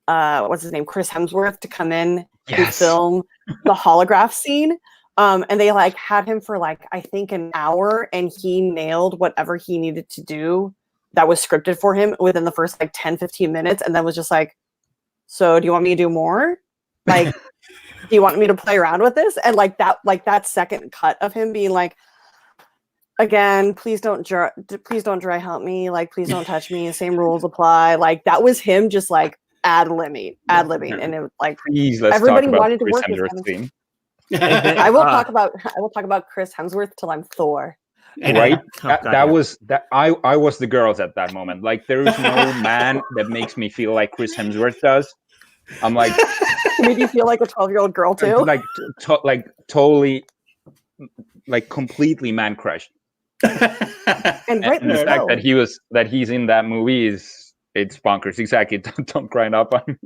what's his name, Chris Hemsworth, to come in to film the holograph scene. And they like had him for like, I think an hour, and he nailed whatever he needed to do that was scripted for him within the first like 10-15 minutes. And then was just like, so do you want me to do more? Like, do you want me to play around with this? And like that second cut of him being like, again, please don't dry hump me. Like, please don't touch me. Same rules apply. Like, that was him just like ad-libbing. And it was like, please, let's everybody talk about wanted to Chris work Hemsworth's with him. team. I will talk about Chris Hemsworth till I'm Thor. Right? I was the girls at that moment. Like, there is no man that makes me feel like Chris Hemsworth does. I'm like, made you feel like a 12-year-old girl too? Like, totally, like completely man crushed. and the fact that he's in that movie it's bonkers. Exactly. Don't grind up on me.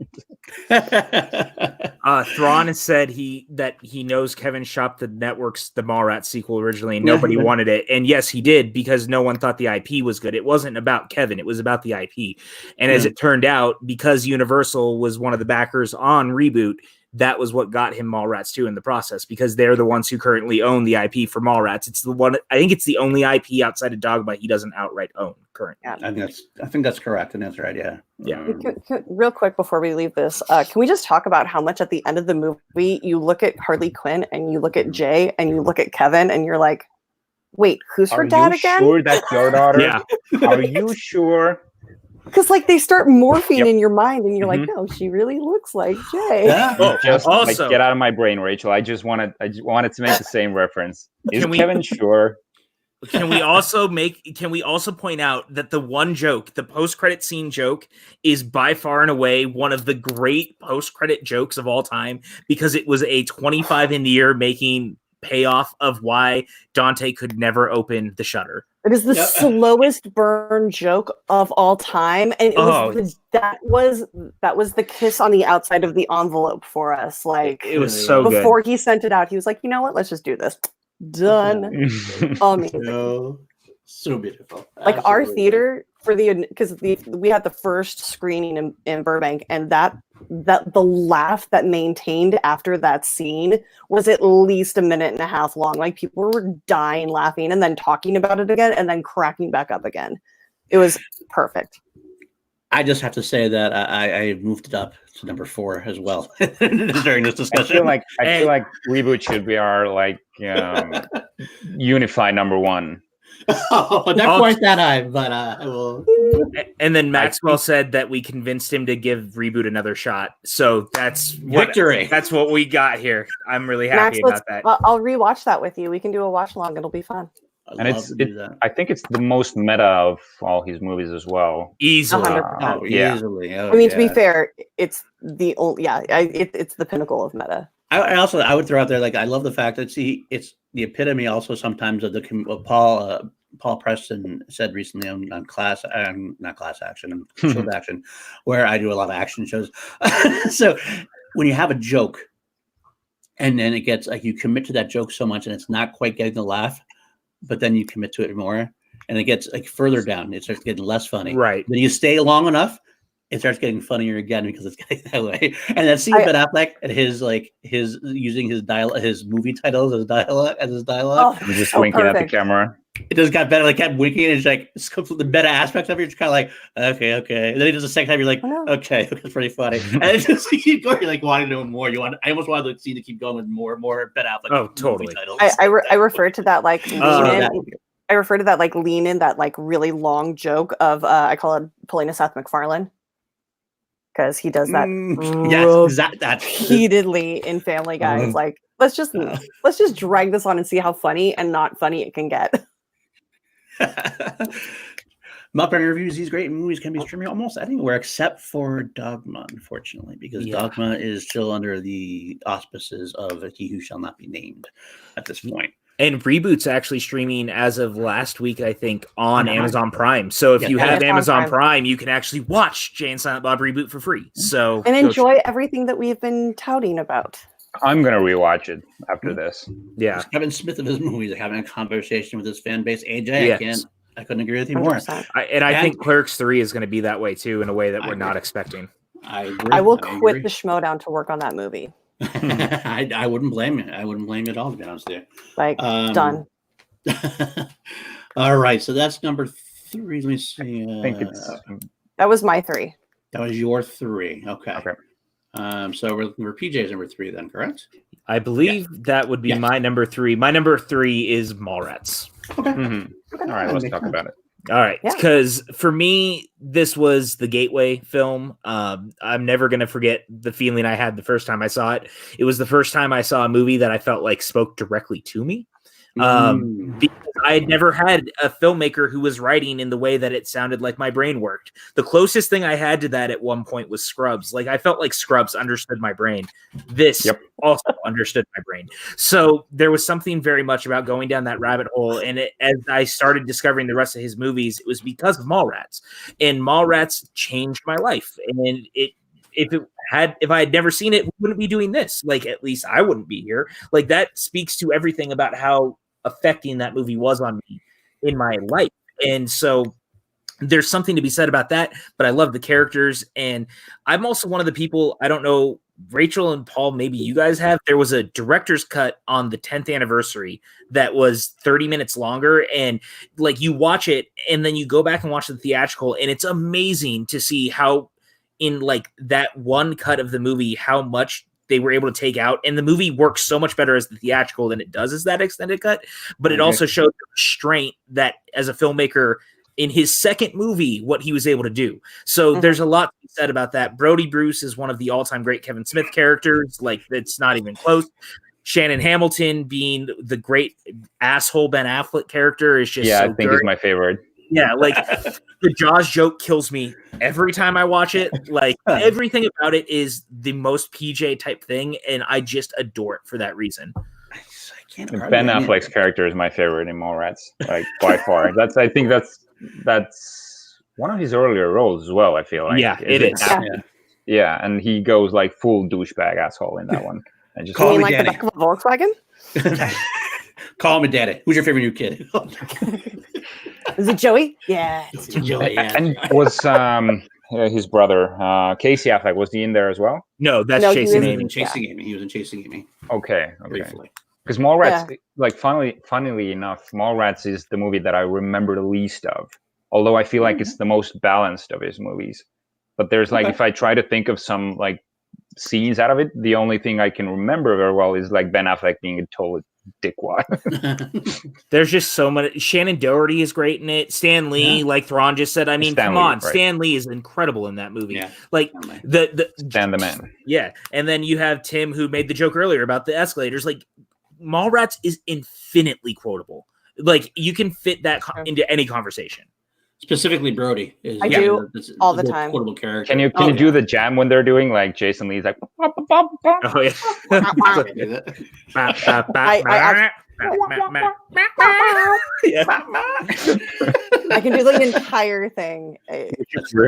Thrawn has said that he knows Kevin shopped the network's The Mallrats sequel originally, and nobody wanted it. And yes, he did, because no one thought the IP was good. It wasn't about Kevin; it was about the IP. And as it turned out, because Universal was one of the backers on Reboot, that was what got him Mallrats 2 in the process, because they're the ones who currently own the IP for Mallrats. It's the one, I think it's the only IP outside of Dogma he doesn't outright own currently. Yeah. I think that's correct, and that's right. Yeah. Real quick before we leave this, can we just talk about how much at the end of the movie you look at Harley Quinn and you look at Jay and you look at Kevin and you're like, wait, who's her dad again? Are you sure that's your daughter? Yeah. Are you sure? Because like they start morphing in your mind, and you're like, no, she really looks like Jay. Yeah. Just also, get out of my brain, Rachel. I just wanted to make the same reference. Is Kevin sure? Can we also point out that the one joke, the post-credit scene joke, is by far and away one of the great post-credit jokes of all time, because it was a 25 in the year making payoff of why Dante could never open the shutter. It is the slowest burn joke of all time, and that was the kiss on the outside of the envelope for us. Like, it was so good. Before he sent it out, he was like, you know what? Let's just do this. Done. Amazing. So beautiful. Like, absolutely. Our theater because we had the first screening in Burbank, and that the laugh that maintained after that scene was at least a minute and a half long. Like, people were dying laughing and then talking about it again and then cracking back up again. It was perfect. I just have to say that I moved it up to number 4 as well during this discussion. I feel like Reboot should be our unified number 1. Oh, not quite that high, but I will. And then Maxwell said that we convinced him to give Reboot another shot. So that's victory. That's what we got here. I'm really happy about that. I'll rewatch that with you. We can do a watch along. It'll be fun. I think it's the most meta of all his movies as well. Easily. Easily. I mean, to be fair, it's the only. It's the pinnacle of meta. I would throw out there, like, I love the fact that it's the epitome also sometimes of what Paul Preston said recently on not class action, short action, where I do a lot of action shows. So when you have a joke and then it gets like, you commit to that joke so much and it's not quite getting the laugh, but then you commit to it more and it gets like further down, it starts getting less funny. Right. Then you stay long enough, it starts getting funnier again because it's getting that way. And then seeing Ben Affleck and his using his movie titles as dialogue. I'm just winking at the camera. It just got better. Like, kept winking, and it's like the better aspects of it. You're just kind of like, okay. And then he does the second time. You're like, okay, it's pretty funny. And it just keep going. You're like wanting to know more. I almost wanted the scene to keep going with more Ben Affleck. Oh, totally. I refer to that like lean in. I refer to that like lean in, that like really long joke of I call it pulling a Seth MacFarlane, because he does that repeatedly in Family Guy. It's like, let's just drag this on and see how funny and not funny it can get. Muppet reviews. These great movies can be streaming almost anywhere except for Dogma, unfortunately, because Dogma is still under the auspices of He Who Shall Not Be Named at this point. And Reboot's actually streaming as of last week, I think, on Amazon Prime. So if you have Amazon Prime, you can actually watch Jay and Silent Bob Reboot for free. So and enjoy everything that we've been touting about. I'm gonna rewatch it after this. Yeah, Kevin Smith of his movies, like having a conversation with his fan base. AJ, I couldn't agree with you more. I think Clerks 3 is going to be that way too, in a way that we're not expecting. I agree. I will quit the Schmodown to work on that movie. I wouldn't blame you. I wouldn't blame you at all, to be honest with you. Like, done. All right, so that's number 3. Let me see. I think that was my 3. That was your 3. Okay. So we're PJ's number 3 then, correct? I believe that would be my number 3. My number 3 is Mallrats. Okay. All right, let's talk about it. All right, because for me, this was the gateway film. I'm never going to forget the feeling I had the first time I saw it. It was the first time I saw a movie that I felt like spoke directly to me. Because I had never had a filmmaker who was writing in the way that it sounded like my brain worked. The closest thing I had to that at one point was Scrubs. Like, I felt like Scrubs understood my brain. This also understood my brain. So there was something very much about going down that rabbit hole. And as I started discovering the rest of his movies, it was because of Mallrats. And Mallrats changed my life. And if I had never seen it, we wouldn't be doing this. Like, at least I wouldn't be here. Like, that speaks to everything about how affecting that movie was on me in my life. And so there's something to be said about that, but I love the characters. And I'm also one of the people, I don't know, Rachel and Paul, maybe you guys have, there was a director's cut on the 10th anniversary that was 30 minutes longer. And like, you watch it and then you go back and watch the theatrical, and it's amazing to see how in like that one cut of the movie, how much they were able to take out, and the movie works so much better as the theatrical than it does as that extended cut. But it also showed the restraint that as a filmmaker in his second movie, what he was able to do. So there's a lot to be said about that. Brody Bruce is one of the all-time great Kevin Smith characters. Like, it's not even close. Shannon Hamilton being the great asshole Ben Affleck character is just I think he's my favorite. Yeah, like the Jaws joke kills me every time I watch it. Like, everything about it is the most PJ type thing, and I just adore it for that reason. Ben Affleck's character is my favorite in Mallrats, like by far. I think that's one of his earlier roles as well. I feel like it is. Yeah, and he goes like full douchebag asshole in that one. I just call me like the back of a Volkswagen. Call me daddy. Who's your favorite new kid? Is it Joey? Yeah, it's Joey. Yeah. And was his brother Casey Affleck, was he in there as well? No, that's Chasing Amy. He was in Chasing Amy. Okay. Because Mallrats, like funnily enough, Mallrats is the movie that I remember the least of. Although I feel like it's the most balanced of his movies. But there's like, if I try to think of some like scenes out of it, the only thing I can remember very well is like Ben Affleck being a total dickwad. There's just so much. Shannon Doherty is great in it. Stan Lee, like Thrawn just said. I mean, come on, right. Stan Lee is incredible in that movie. Yeah. Like Stan the Man. Yeah, and then you have Tim, who made the joke earlier about the escalators. Like, Mallrats is infinitely quotable. Like, you can fit that into any conversation. Specifically, Brody is I do all the time. Quotable character. Can you do the jam when they're doing like Jason Lee's like? Oh yeah. I can do the entire thing.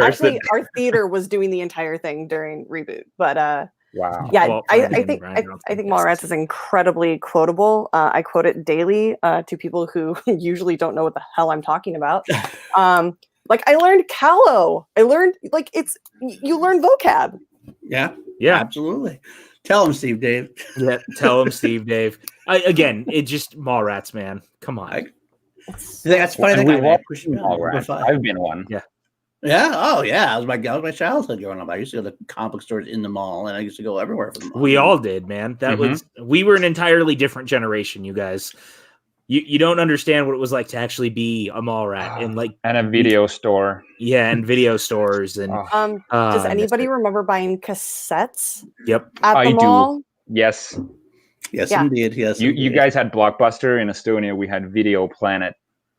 Actually, our theater was doing the entire thing during reboot, but wow. Yeah, Well, I think Mallrats is incredibly quotable. I quote it daily to people who usually don't know what the hell I'm talking about. Like I learned callow. I learned you learn vocab. Yeah, yeah, absolutely. Tell him, Steve Dave. Yeah, tell him, Steve Dave. Again, it just Mallrats, man. Come on. That's funny. I've been one. Yeah. Yeah. Oh, yeah. That was my childhood growing up. I used to go to comic book stores in the mall, and I used to go everywhere for the mall. We all did, man. We were an entirely different generation, you guys. You don't understand what it was like to actually be a mall rat and a video store. Yeah, and video stores and. Does anybody remember buying cassettes? Yep, at the mall? Do. Yes. Yes, yeah. Indeed. Yes, you guys had Blockbuster in Estonia. We had Video Planet.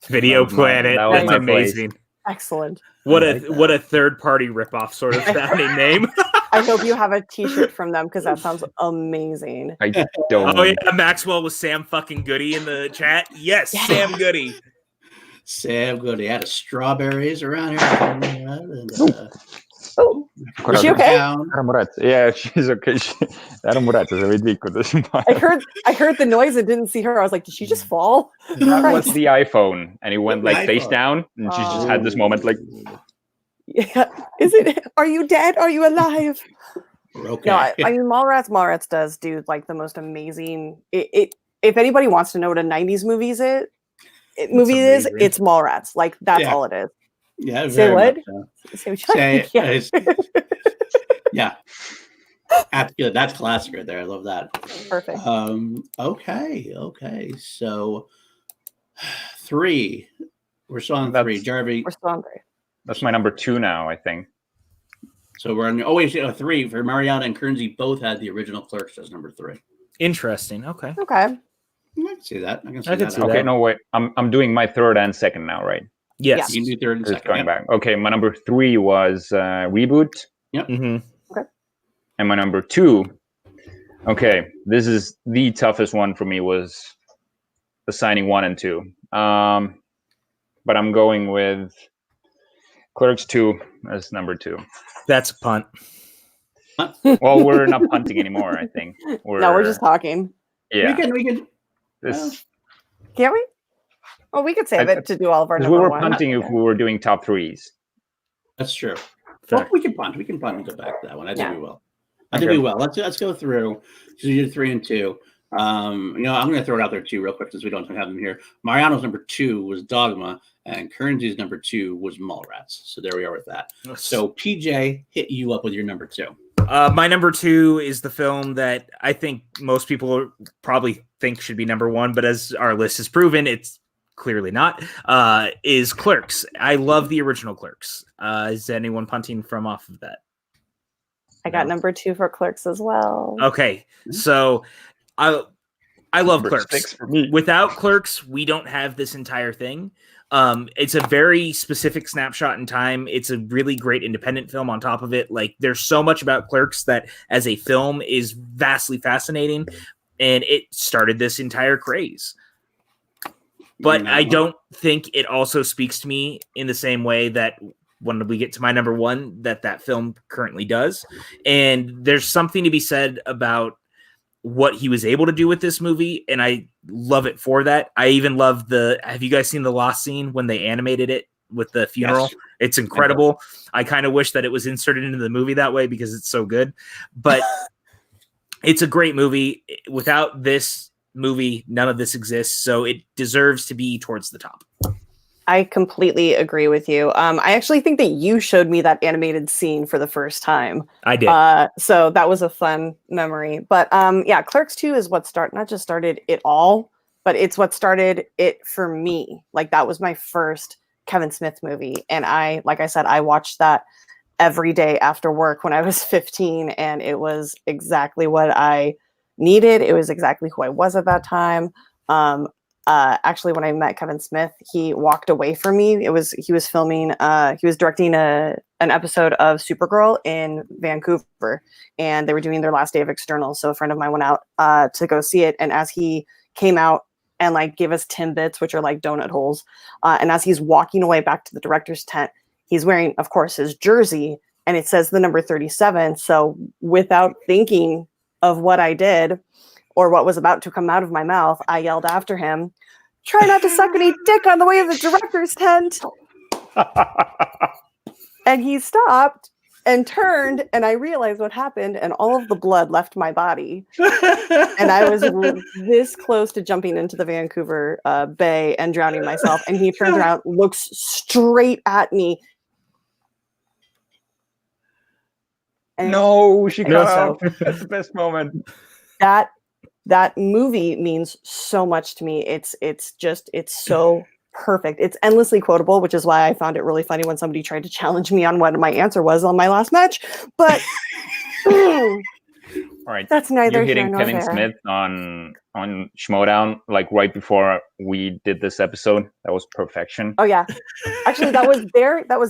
Video Planet. That's amazing. Place. Excellent. What a third party ripoff sort of sounding name. I hope you have a T-shirt from them because that sounds amazing. I don't. Oh yeah, Maxwell was Sam fucking Goody in the chat. Yes, yeah. Sam Goody. Sam Goody had strawberries around here. Is she okay? Yeah, she's okay. I heard the noise and didn't see her. I was like, did she just fall? That was the iPhone, and he went face down, and she just had this moment like. Yeah, is it? Are you dead? Are you alive? Okay. No, I mean Mallrats does do like the most amazing. If anybody wants to know what a '90s movie is, it's Mallrats. Like that's all it is. Yeah. Say what? Say yeah. That's good. That's classic right there. I love that. Perfect. Okay. So 3. We're still on 3. Jarvi. We're still on 3. That's my number 2 now, I think. So we're on 3 for Mariano and Kearns. Both had the original Clerks as number 3. Interesting. Okay. I can see that. I can see that. Okay, no wait. I'm doing my 3rd and 2nd now, right? Yes. You can do 3rd and 2nd. Going back. Okay, my number 3 was Reboot. Yep. Mm-hmm. Okay. And my number 2. Okay, this is the toughest one for me. Was assigning 1 and 2. But I'm going with Clerks 2 as number 2. That's a punt. Well, we're not punting anymore, I think. We're just talking. Yeah. We can. Can't we? Well, we could save it to do all of our number 1. We were punting if we were doing top 3s. That's true. Well, we can punt. We can punt and go back to that one. I think we will. We will. Let's go through. So you did 3 and 2. I'm going to throw it out there too, real quick, since we don't have them here. Mariano's number 2 was Dogma, and Kearns' number 2 was Mallrats. So there we are with that. So PJ, hit you up with your number 2. My number 2 is the film that I think most people probably think should be number 1, but as our list has proven, it's clearly not. Is Clerks. I love the original Clerks. Is anyone punting from off of that? I got number 2 for Clerks as well. Okay, so. I love number Clerks. 6 for me. Without Clerks, we don't have this entire thing. It's a very specific snapshot in time. It's a really great independent film on top of it. Like there's so much about Clerks that as a film is vastly fascinating, and it started this entire craze. But I don't think it also speaks to me in the same way that when we get to my number 1, that film currently does. And there's something to be said about what he was able to do with this movie, and I love it for that. I even love have you guys seen the lost scene when they animated it with the funeral? Yes. It's incredible. I kind of wish that it was inserted into the movie that way because it's so good, but it's a great movie. Without this movie, none of this exists, so it deserves to be towards the top. I completely agree with you. I actually think that you showed me that animated scene for the first time. I did. So that was a fun memory. But Clerks 2 is what not just started it all, but it's what started it for me. Like that was my first Kevin Smith movie. And like I said, I watched that every day after work when I was 15. And it was exactly what I needed. It was exactly who I was at that time. Actually, when I met Kevin Smith, he walked away from me. He was filming. He was directing an episode of Supergirl in Vancouver, and they were doing their last day of externals. So a friend of mine went out to go see it, and as he came out and like gave us Timbits, which are like donut holes, and as he's walking away back to the director's tent, he's wearing, of course, his jersey, and it says the number 37. So without thinking of what I did or what was about to come out of my mouth, I yelled after him, "Try not to suck any dick on the way to the director's tent." And he stopped and turned, and I realized what happened, and all of the blood left my body. And I was this close to jumping into the Vancouver Bay and drowning myself. And he turns around, looks straight at me. And No, she got so out. That's the best moment. That movie means so much to me. It's so perfect. It's endlessly quotable, which is why I found it really funny when somebody tried to challenge me on what my answer was on my last match. But all right, that's neither you here hitting nor Kevin there. Smith on Schmodown like right before we did this episode. That was perfection. Oh yeah, actually that was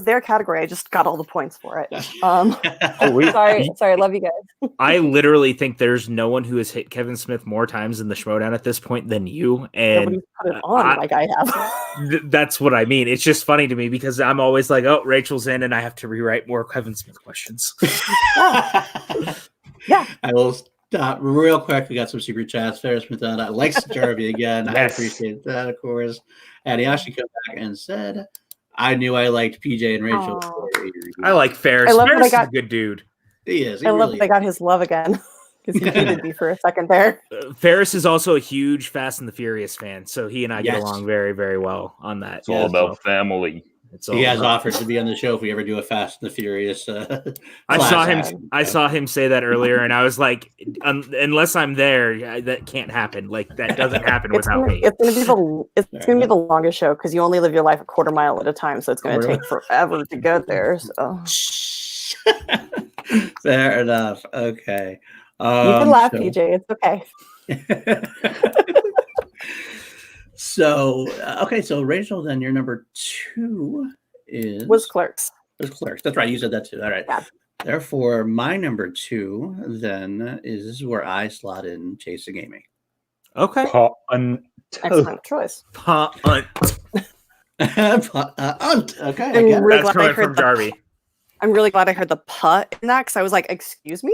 their category. I just got all the points for it. Sorry, love you guys. I literally think there's no one who has hit Kevin Smith more times in the Schmodown at this point than you. And Nobody's put it on like I have. That's what I mean. It's just funny to me because I'm always like, oh, Rachel's in, and I have to rewrite more Kevin Smith questions. Yeah. I will stop real quick. We got some secret chats. Ferris Smith likes Jarvi again. Yes. I appreciate that, of course. And he actually came back and said, "I knew I liked PJ and Rachel." I like Ferris. I love Ferris that I is a good dude. He is. He I love really that I got his love again because he hated me for a second there. Ferris is also a huge Fast and the Furious fan, so he and I get Yes. along very, very well on that. It's all about family. It's all He has about- offered to be on the show if we ever do a Fast and the Furious. I class. saw him say that earlier, and I was like, unless I'm there, that can't happen. Like that doesn't happen without me. It's gonna be the longest show because you only live your life a quarter mile at a time, so it's gonna take forever to get there. So Fair enough. Okay. you can laugh, so- PJ. It's okay. So okay, so Rachel, then your number 2 Was Clerks. was Clerks. That's right. You said that too. All right. Yeah. Therefore, my number 2 then is where I slot in Chasing Amy. Okay. Excellent choice. Punt. Okay. I'm Again. really That's glad I coming from heard the Jarvi. I'm really glad I heard the putt in that because I was like, "Excuse me."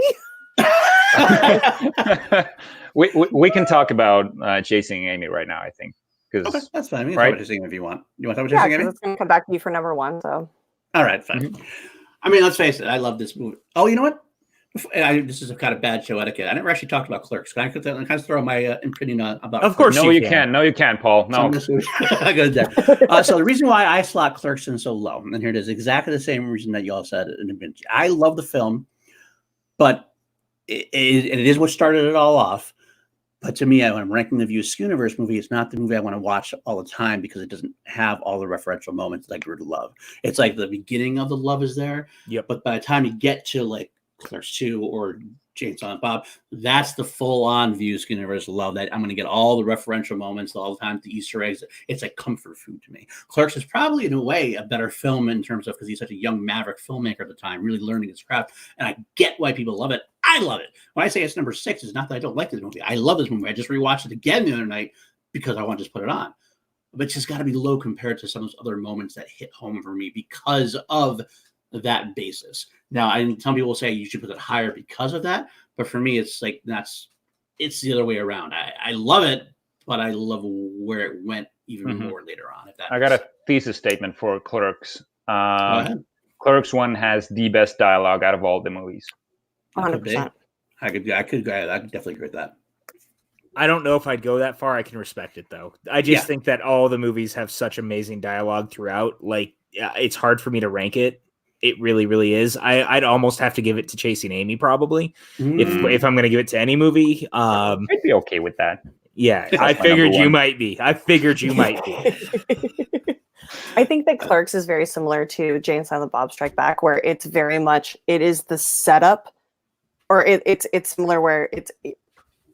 we can talk about Chasing Amy right now, I think. Okay, that's fine. We can Right? talk about Chasing Amy if you want. You want to talk about Yeah, Chasing Amy? because it's gonna come back to you for number 1. So All right, fine. I mean, let's face it. I love this movie. Oh, you know what? This is a kind of bad show etiquette. I never actually talked about Clerks. Can I throw my opinion on about? Of course No, you can. No, you can't, Paul. No. I go there. So the reason why I slot Clerks in so low, and here it is, exactly the same reason that you all said. I love the film, but it is what started it all off. But to me, when I'm ranking the View Askewinverse movie, it's not the movie I want to watch all the time because it doesn't have all the referential moments that I grew to love. It's like the beginning of the love is there, Yep. but by the time you get to like Clerks 2 or Jane Silent Bob, that's the full-on View Askewinverse love that I'm going to get all the referential moments all the time, the Easter eggs. It's like comfort food to me. Clerks is probably, in a way, a better film in terms of because he's such a young maverick filmmaker at the time, really learning his craft. And I get why people love it. I love it. When I say it's number 6, it's not that I don't like this movie. I love this movie. I just rewatched it again the other night because I want to just put it on. But it's just got to be low compared to some of those other moments that hit home for me because of that basis. Now, some people will say you should put it higher because of that, but for me, it's like it's the other way around. I love it, but I love where it went even more later on. I got a thesis statement for Clerks. Go ahead. Clerks 1 has the best dialogue out of all the movies. 100%. I could definitely agree with that. I don't know if I'd go that far. I can respect it though. I just think that all the movies have such amazing dialogue throughout. Like, it's hard for me to rank it. It really, really is. I'd almost have to give it to Chasing Amy probably if I'm going to give it to any movie. I'd be okay with that. Yeah, I figured you might be. I think that Clerks is very similar to Jay and Silent Bob Strike Back, where it's very much it is the setup, or it's similar where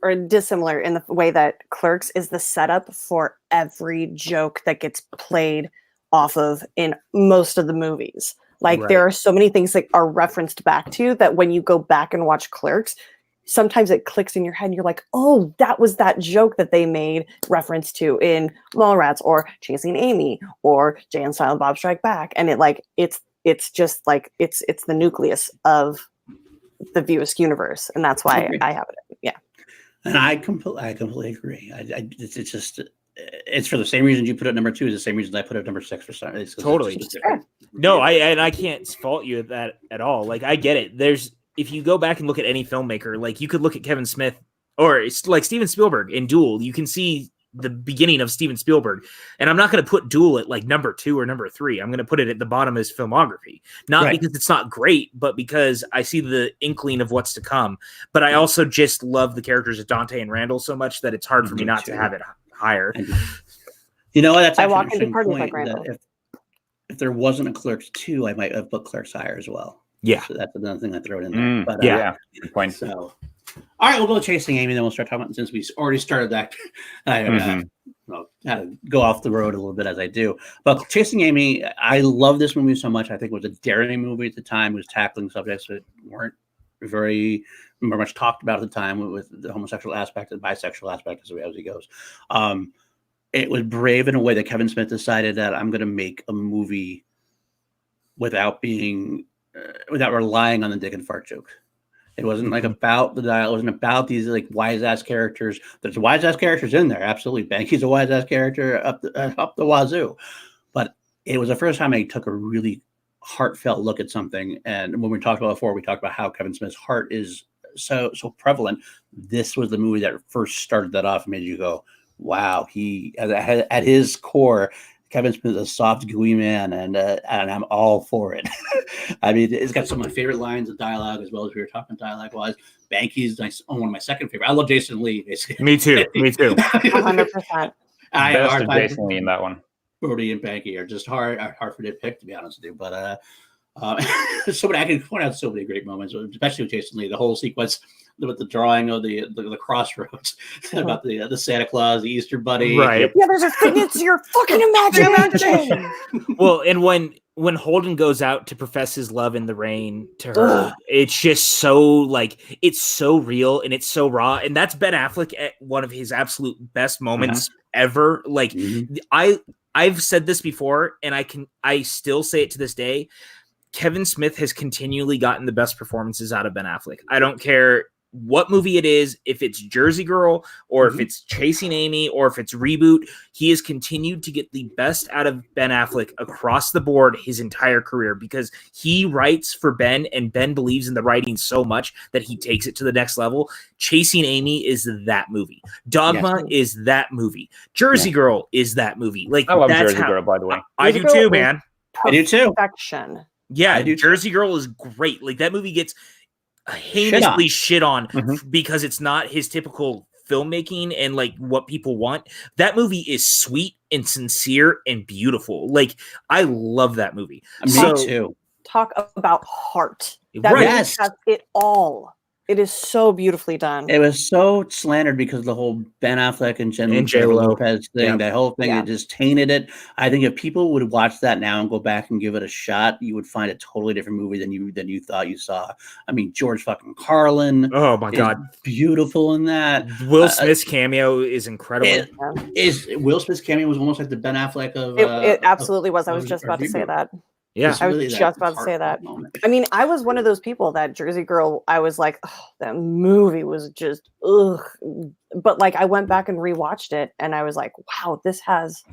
or dissimilar in the way that Clerks is the setup for every joke that gets played off of in most of the movies. Like there are so many things that are referenced back to that when you go back and watch Clerks, sometimes it clicks in your head and you're like, oh, that was that joke that they made reference to in Mallrats or Chasing Amy or Jay and Silent Bob Strike Back. And it's just like, it's the nucleus of the View Askewinverse. And that's why I have it. Yeah. And I completely agree. It's just, it's for the same reason you put it number 2 is the same reason I put it number 6 for some. Totally. No, I can't fault you at that at all. Like I get it. If you go back and look at any filmmaker, like you could look at Kevin Smith or it's like Steven Spielberg in Duel. You can see the beginning of Steven Spielberg, and I'm not going to put Duel at like number 2 or number 3. I'm going to put it at the bottom of his filmography, not because it's not great, but because I see the inkling of what's to come. But I also just love the characters of Dante and Randall so much that it's hard for me not to have it higher. You know what? That's I walk into parties like point Randall. that if there wasn't a Clerks 2, I might have put Clerks higher as well. Yeah. So that's another thing I throw it in there. But, Good point. So, all right, we'll go Chasing Amy, then we'll start talking about, since we already started that. I had to go off the road a little bit as I do. But Chasing Amy, I love this movie so much. I think it was a daring movie at the time. It was tackling subjects that weren't very much talked about at the time, with the homosexual aspect and bisexual aspect as he goes. It was brave in a way that Kevin Smith decided that I'm going to make a movie without relying on the dick and fart joke. It wasn't like about the dialogue. It wasn't about these like wise ass characters. There's wise ass characters in there. Absolutely. Banky's a wise ass character up the wazoo. But it was the first time I took a really heartfelt look at something. And when we talked about before, we talked about how Kevin Smith's heart is so prevalent. This was the movie that first started that off and made you go, wow, he at his core, Kevin Smith is a soft, gooey man, and I'm all for it. I mean, it's got some of my favorite lines of dialogue, as well as we were talking dialogue-wise. Banky's one of my second favorite. I love Jason Lee, basically. Me too. 100%. I have a hard time. Jason Lee in that one. Brody and Banky are just hard for me to pick, to be honest with you. But I can point out so many great moments, especially with Jason Lee. The whole sequence with the drawing of the crossroads about the Santa Claus, the Easter Bunny. Right. Yeah, there's a thing. It's your fucking imagination. Well, and when Holden goes out to profess his love in the rain to her, it's just so like, it's so real and it's so raw. And that's Ben Affleck at one of his absolute best moments ever. Like I've said this before, and I still say it to this day. Kevin Smith has continually gotten the best performances out of Ben Affleck. I don't care what movie it is, if it's Jersey Girl or if it's Chasing Amy or if it's Reboot, he has continued to get the best out of Ben Affleck across the board his entire career, because he writes for Ben and Ben believes in the writing so much that he takes it to the next level. Chasing Amy is that movie. Dogma is that movie. Jersey Girl is that movie. Like, I love Jersey Girl, by the way. I do too, man. I do too. Perfection. Yeah, Jersey Girl is great. Like, that movie gets heinously shit on because it's not his typical filmmaking and like what people want. That movie is sweet and sincere and beautiful. Like, I love that movie. Me too. Talk about heart. That movie has it all. It is so beautifully done. It was so slandered because of the whole Ben Affleck and Jennifer Lopez thing. That whole thing, it just tainted it. I think if people would watch that now and go back and give it a shot, you would find a totally different movie than you thought you saw. I mean, George fucking Carlin. Oh my God, beautiful in that. Will Smith's cameo is incredible. Will Smith's cameo was almost like the Ben Affleck of. It absolutely was. I was just about to say that. Yeah, I was just about to say that. I mean, I was one of those people that Jersey Girl, I was like, oh, that movie was just, ugh. But like, I went back and rewatched it and I was like, wow, this has,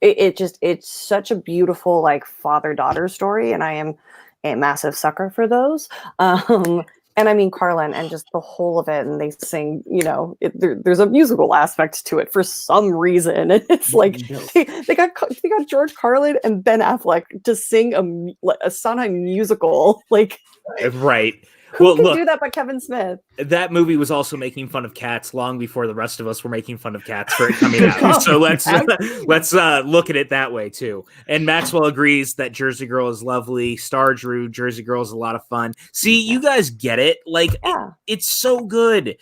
it's such a beautiful, like, father-daughter story. And I am a massive sucker for those. And I mean, Carlin and just the whole of it. And they sing, you know, there's a musical aspect to it for some reason. And it's like they got George Carlin and Ben Affleck to sing a Sondheim musical. Like, right. Who could do that but Kevin Smith? That movie was also making fun of cats long before the rest of us were making fun of cats for it coming out. So let's look at it that way too. And Maxwell agrees that Jersey Girl is lovely. Star Drew, Jersey Girl is a lot of fun. See, you guys get it. Like, it's so good.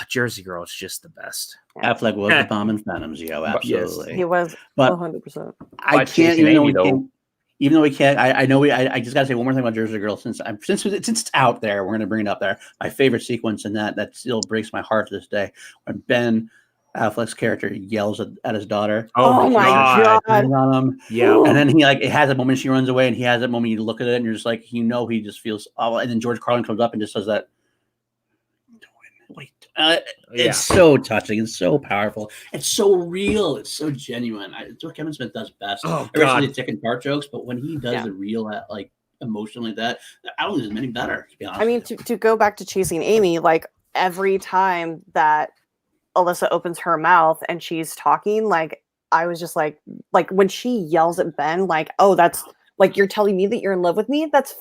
Jersey Girl is just the best. Affleck was the bomb in Phantoms, absolutely. Yes, he was, 100%. I can't, even though we can't, I know I just gotta say one more thing about Jersey Girl since it's out there, we're gonna bring it up there. My favorite sequence in that still breaks my heart to this day, when Ben Affleck's character yells at his daughter. Oh my god! On him. Yeah, and then he it has that moment she runs away, and he has that moment you look at it and you're just like, he just feels awful. And then George Carlin comes up and just says that. Wait, it's so touching. It's so powerful. It's so real. It's so genuine. It's what Kevin Smith does best. Oh god, the tick and fart jokes, but when he does the real emotion like that, I don't think there's many better. To be honest, I mean, to go back to Chasing Amy, like every time that Alyssa opens her mouth and she's talking, like I was just like when she yells at Ben, like, oh, that's like you're telling me that you're in love with me. That's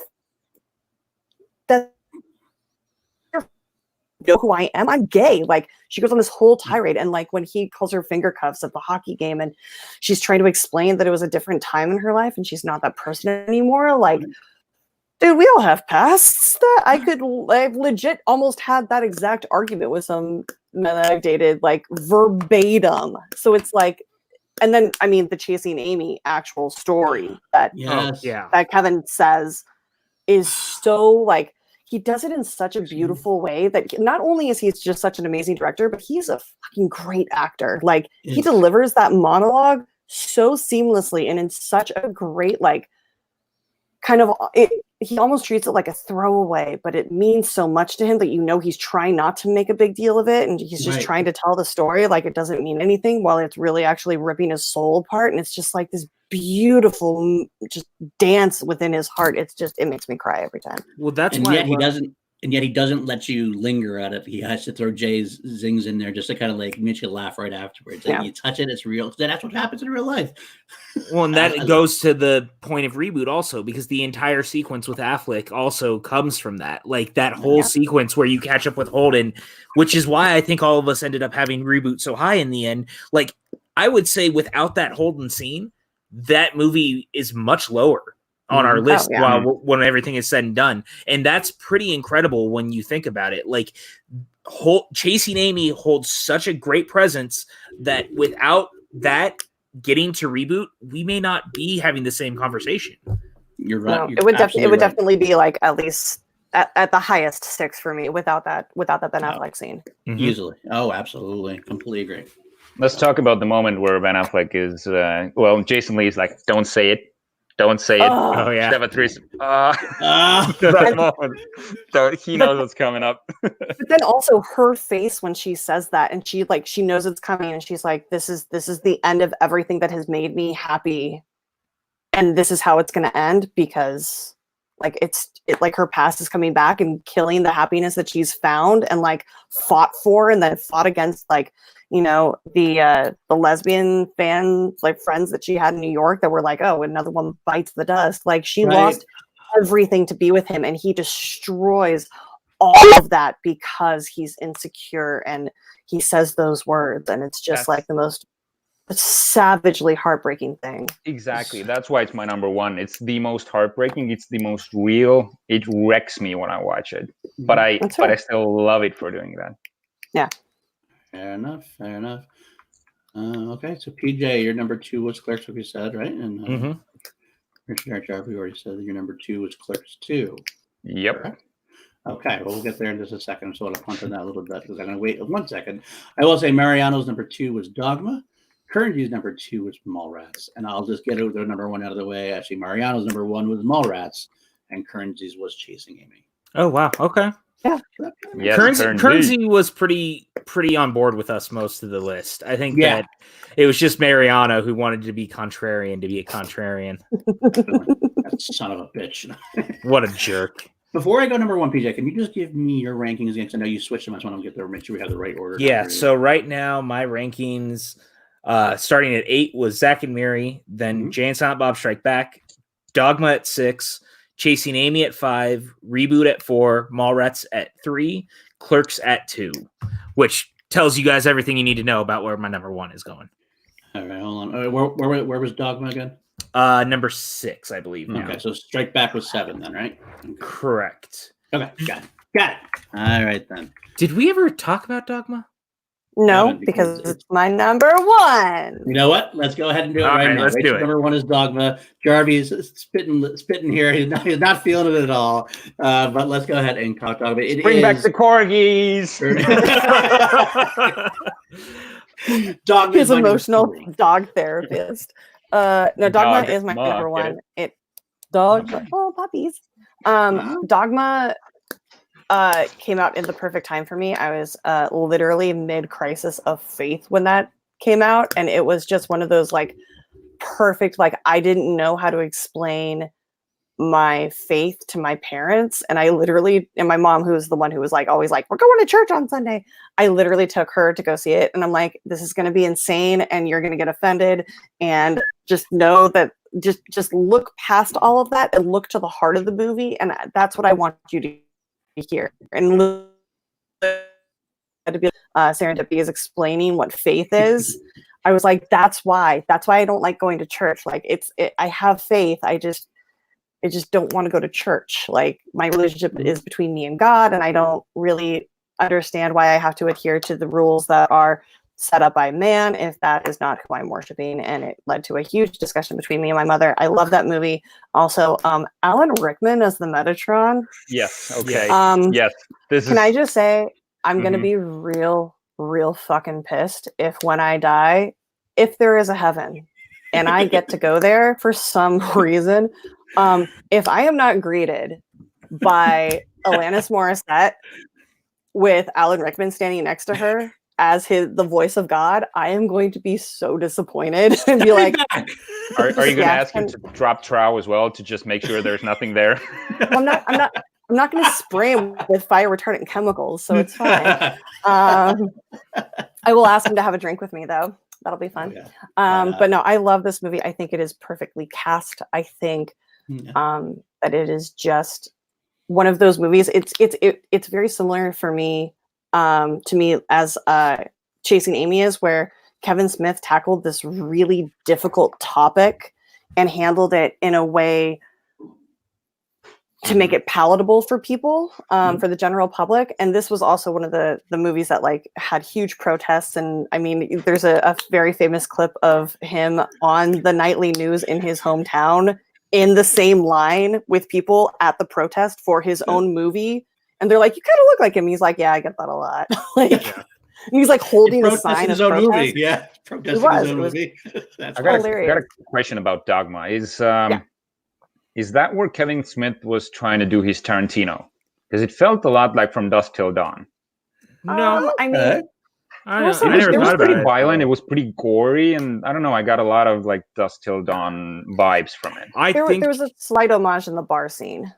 know who I am. I'm gay. Like she goes on this whole tirade, and like when he calls her finger cuffs at the hockey game, and she's trying to explain that it was a different time in her life and she's not that person anymore. Like, dude, we all have pasts. That I've legit almost had that exact argument with some men that I've dated, like verbatim. So it's like, and then I mean the Chasing Amy actual story that that Kevin says is so like. He does it in such a beautiful way that not only is he just such an amazing director, but he's a fucking great actor. Like he delivers that monologue so seamlessly and in such a great, like kind of, he almost treats it like a throwaway, but it means so much to him that he's trying not to make a big deal of it. And he's just trying to tell the story like it doesn't mean anything while it's really actually ripping his soul apart. And it's just like this beautiful just dance within his heart. It makes me cry every time. Well, that's why he doesn't let you linger at it. He has to throw Jay's zings in there just to kind of like make you laugh right afterwards. Like you touch it, it's real. That's what happens in real life. Well, and that goes to the point of reboot also, because the entire sequence with Affleck also comes from that. Like that whole sequence where you catch up with Holden, which is why I think all of us ended up having reboot so high in the end. Like I would say without that Holden scene, that movie is much lower on our list when everything is said and done. And that's pretty incredible when you think about it. Like Chasing Amy holds such a great presence that without that getting to reboot, we may not be having the same conversation. You're right. No, it would definitely be like at least at the highest 6 for me without that Ben Affleck scene. Easily. Oh, absolutely. Completely agree. Let's talk about the moment where Ben Affleck is, Jason Lee is like, don't say it. Don't say it. Oh, yeah. Have a threesome. That moment. So he knows what's coming up. But then also her face when she says that, and she knows it's coming, and she's like, this is the end of everything that has made me happy. And this is how it's going to end, because like it's like her past is coming back and killing the happiness that she's found and like fought for and then fought against like, the lesbian fan like friends that she had in New York that were like, oh, another one bites the dust. Like she lost everything to be with him, and he destroys all of that because he's insecure and he says those words, and it's just like the most savagely heartbreaking thing. Exactly. That's why it's my number one. It's the most heartbreaking. It's the most real. It wrecks me when I watch it, but I still love it for doing that. Yeah. Fair enough. Okay, so PJ, your number 2 was Clerks, like you said, right? And Jarvi already said that your number 2 was Clerks 2. Yep. Correct? Okay, well, we'll get there in just a second. So I'll punt on that a little bit because I'm going to wait 1 second. I will say Mariano's number 2 was Dogma. Kearns' number 2 was Mallrats. And I'll just get their number 1 out of the way. Actually, Mariano's number 1 was Mallrats, and Kearns' was Chasing Amy. Oh, wow. Okay. Yeah. Yes, Kearns was pretty on board with us most of the list. I think that it was just Mariano who wanted to be contrarian to be a contrarian. That son of a bitch. What a jerk. Before I go number 1, PJ, can you just give me your rankings again? I know you switched them. I just want to get there, make sure we have the right order. Yeah, so right now my rankings starting at 8 was Zack and Miri, then Jay and Silent Bob Strike Back, Dogma at 6, Chasing Amy at 5, Reboot at 4, Mallrats at 3, Clerks at 2, which tells you guys everything you need to know about where my number 1 is going. All right, hold on. Where was Dogma again? Number 6, I believe. Okay, so Strike Back was 7 then, right? Okay. Correct. Okay, got it. All right then. Did we ever talk about Dogma? No, because it's my number 1. You know what? Let's go ahead and do it right now. Let's do it. Number 1 is Dogma. Jarvi's spitting here. He's not feeling it at all. But let's go ahead and talk Dogma. Bring back the corgis. Dogma His emotional dog therapist. No, Dogma is my number 1. Dogma. Oh, puppies. Dogma came out in the perfect time for me. I was literally mid-crisis of faith when that came out, and it was just one of those like perfect, like I didn't know how to explain my faith to my parents, and I literally, and my mom, who was the one who was like always like, we're going to church on Sunday, I literally took her to go see it, and I'm like, this is going to be insane and you're going to get offended, and just know that just look past all of that and look to the heart of the movie, and that's what I want you to hear. And Serendipity is explaining what faith is. I was like, that's why I don't like going to church. Like I have faith. I just don't want to go to church. Like my relationship is between me and God, and I don't really understand why I have to adhere to the rules that are set up by man if that is not who I'm worshiping. And it led to a huge discussion between me and my mother. I love that movie. Also, Alan Rickman as the Metatron. Yes. Okay. Yes. Can I just say, I'm going to be real fucking pissed if when I die, if there is a heaven and I get to go there for some reason, if I am not greeted by Alanis Morissette with Alan Rickman standing next to her as the voice of God, I am going to be so disappointed and be like, are you going to ask him to drop trow as well to just make sure there's nothing there? I'm not going to spray him with fire retardant chemicals, so it's fine. I will ask him to have a drink with me, though. That'll be fun. But no, I love this movie. I think it is perfectly cast. I think that it is just one of those movies. It's very similar for me to me as Chasing Amy is, where Kevin Smith tackled this really difficult topic and handled it in a way to make it palatable for people, for the general public. And this was also one of the movies that like had huge protests. And I mean, there's a very famous clip of him on the nightly news in his hometown in the same line with people at the protest for his own movie. And they're like, you kind of look like him. He's like, yeah, I get that a lot. And he's like holding a sign of his own movie. Yeah, protesting his own movie. I got a question about Dogma. Is that where Kevin Smith was trying to do his Tarantino? Because it felt a lot like From Dusk Till Dawn. No, I mean, it was pretty violent. It was pretty gory, and I don't know. I got a lot of like Dusk Till Dawn vibes from it. There was a slight homage in the bar scene.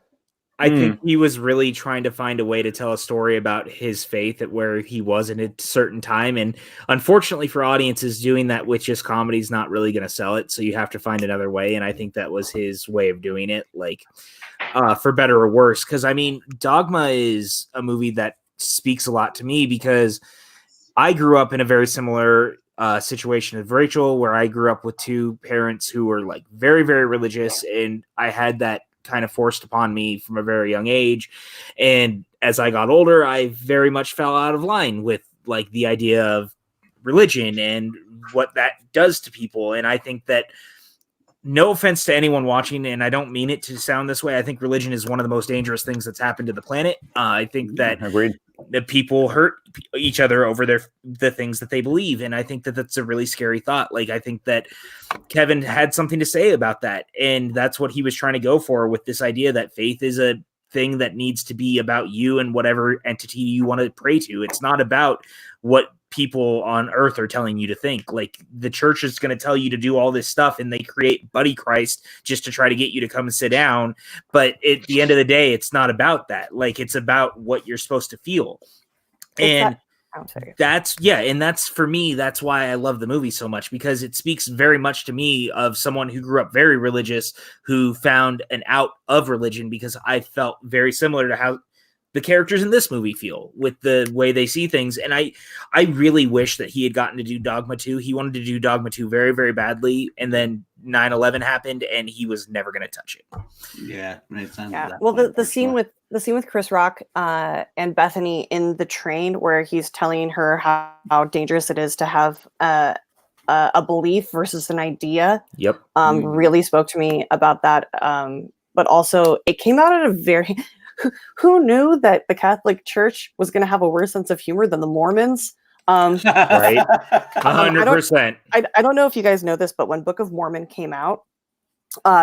I think he was really trying to find a way to tell a story about his faith at where he was in a certain time. And unfortunately for audiences, doing that with just comedy is not really going to sell it. So you have to find another way. And I think that was his way of doing it, like for better or worse. Because I mean, Dogma is a movie that speaks a lot to me because I grew up in a very similar situation of Rachel, where I grew up with two parents who were like very, very religious. And I had that kind of forced upon me from a very young age. And as I got older, I very much fell out of line with like the idea of religion and what that does to people. And I think that, no offense to anyone watching, and I don't mean it to sound this way, I think religion is one of the most dangerous things that's happened to the planet. I think that that people hurt each other over the things that they believe. And I think that that's a really scary thought. Like, I think that Kevin had something to say about that. And that's what he was trying to go for with this idea that faith is a thing that needs to be about you and whatever entity you want to pray to. It's not about what people on earth are telling you to think. Like, the church is going to tell you to do all this stuff, and they create Buddy Christ just to try to get you to come and sit down. But at the end of the day, it's not about that. Like, it's about what you're supposed to feel. And And that's for me, that's why I love the movie so much, because it speaks very much to me of someone who grew up very religious, who found an out of religion, because I felt very similar to how the characters in this movie feel with the way they see things. And I really wish that he had gotten to do Dogma 2. He wanted to do Dogma 2 very, very badly. And then 9/11 happened and he was never going to touch it. Yeah. Made sense. Yeah. Well, the scene with Chris Rock and Bethany in the train, where he's telling her how dangerous it is to have a belief versus an idea. Yep. Really spoke to me about that. But also it came out at a very, who knew that the Catholic Church was going to have a worse sense of humor than the Mormons? Right. 100%. I don't know if you guys know this, but when Book of Mormon came out,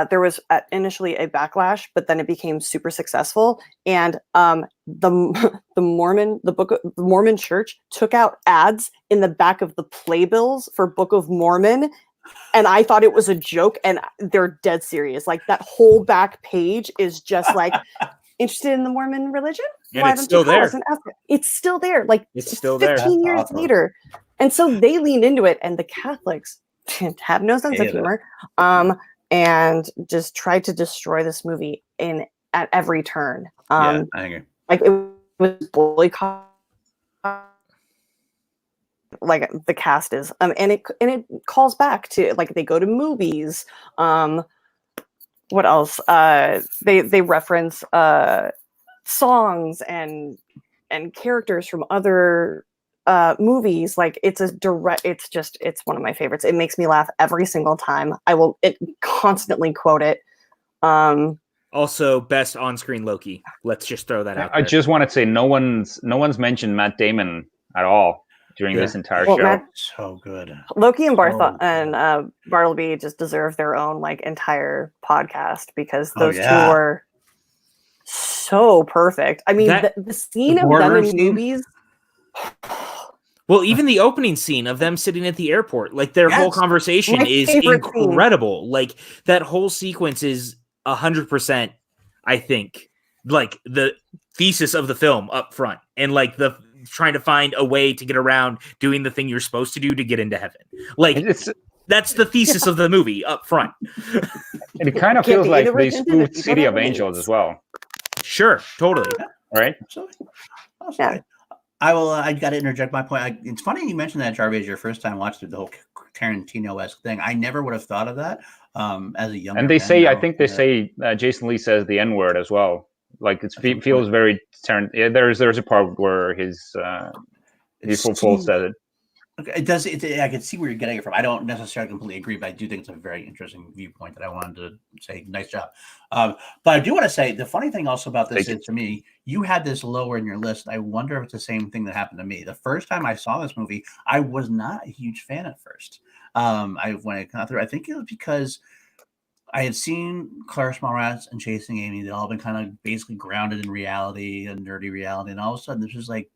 there was initially a backlash, but then it became super successful. And the Mormon Church took out ads in the back of the playbills for Book of Mormon. And I thought it was a joke, and they're dead serious. Like, that whole back page is just like, interested in the Mormon religion? And it's still there. It's still there. Like, it's still 15 there. years later. And so they leaned into it, and the Catholics have no sense of humor. And just tried to destroy this movie at every turn. I agree. Like, it was boycott, like the cast is, and it calls back to, like, they go to movies. What else? They reference songs and characters from other movies. Like, it's one of my favorites. It makes me laugh every single time. I will constantly quote it. Also, best on-screen Loki. Let's just throw that out there. I just want to say no one's mentioned Matt Damon at all during this entire show. So good. Loki and Bartleby just deserve their own, like, entire podcast, because those two were so perfect. I mean, the scene of them in movies. Well, even the opening scene of them sitting at the airport, like, their whole conversation is incredible. Scene. Like, that whole sequence is 100%, I think, like, the thesis of the film up front, and, like, the trying to find a way to get around doing the thing you're supposed to do to get into heaven. Like, that's the thesis of the movie up front. And it kind of feels like they spoofed City of Angels as well. Sure, totally. Right? Yeah. I got to interject my point. It's funny you mentioned that, Jarvi, as your first time watching the whole Tarantino-esque thing. I never would have thought of that as a young. And they say, I think they say Jason Lee says the N-word as well. Like, it feels very there's a part where his full said it. It does. I can see where you're getting it from. I don't necessarily completely agree, but I do think it's a very interesting viewpoint that I wanted to say. Nice job. But I do want to say the funny thing also about this is, to me, you had this lower in your list. I wonder if it's the same thing that happened to me. The first time I saw this movie, I was not a huge fan at first. When it got through, I think it was because I had seen Clarice Mallrats and Chasing Amy. They'd all been kind of basically grounded in reality and nerdy reality. And all of a sudden, this was like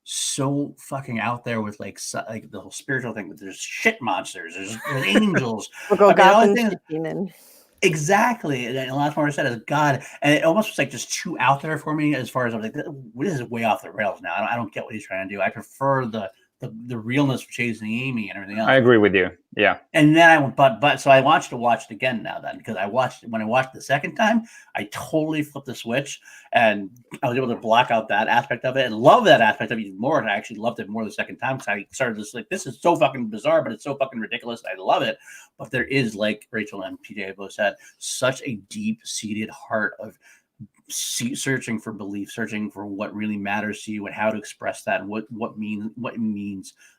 so fucking out there with like the whole spiritual thing. There's shit monsters. There's angels. Exactly. And the last one I said is God. And it almost was like just too out there for me, as far as I'm like, this is way off the rails now. I don't get what he's trying to do. I prefer the realness of Chasing Amy and everything else. I agree with you. Yeah. And then I went, but so I watched it again now then, because when I watched the second time, I totally flipped the switch and I was able to block out that aspect of it and love that aspect of it even more. And I actually loved it more the second time, because I started this like, this is so fucking bizarre, but it's so fucking ridiculous. I love it. But there is, like Rachel and PJ both said, such a deep-seated heart of searching for belief, searching for what really matters to you and how to express that, and what means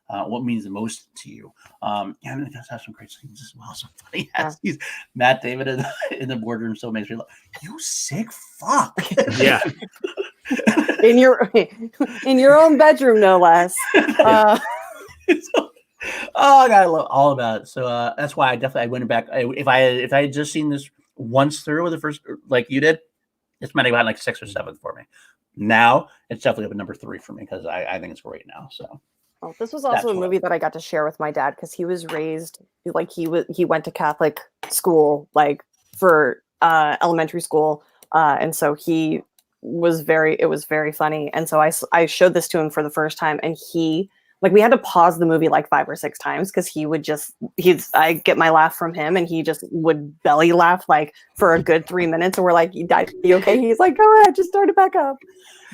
the most to you. And it does have some great scenes as well. So funny. He's Matt Damon in the boardroom still makes me laugh. You sick fuck. Yeah. in your own bedroom, no less. Oh God, I love all about it. So that's why I went back. If I had just seen this once through with the first, like you did, it's might have gotten like 6 or 7 for me. Now it's definitely up at number 3 for me, because I think it's great now. So this was also a movie that I got to share with my dad, because he was raised like he went to Catholic school, like for elementary school, and so he was very funny. And so I showed this to him for the first time, and he, like, we had to pause the movie like 5 or 6 times because I get my laugh from him, and he just would belly laugh like for a good 3 minutes. And we're like, you okay? He's like, go ahead, just start it back up.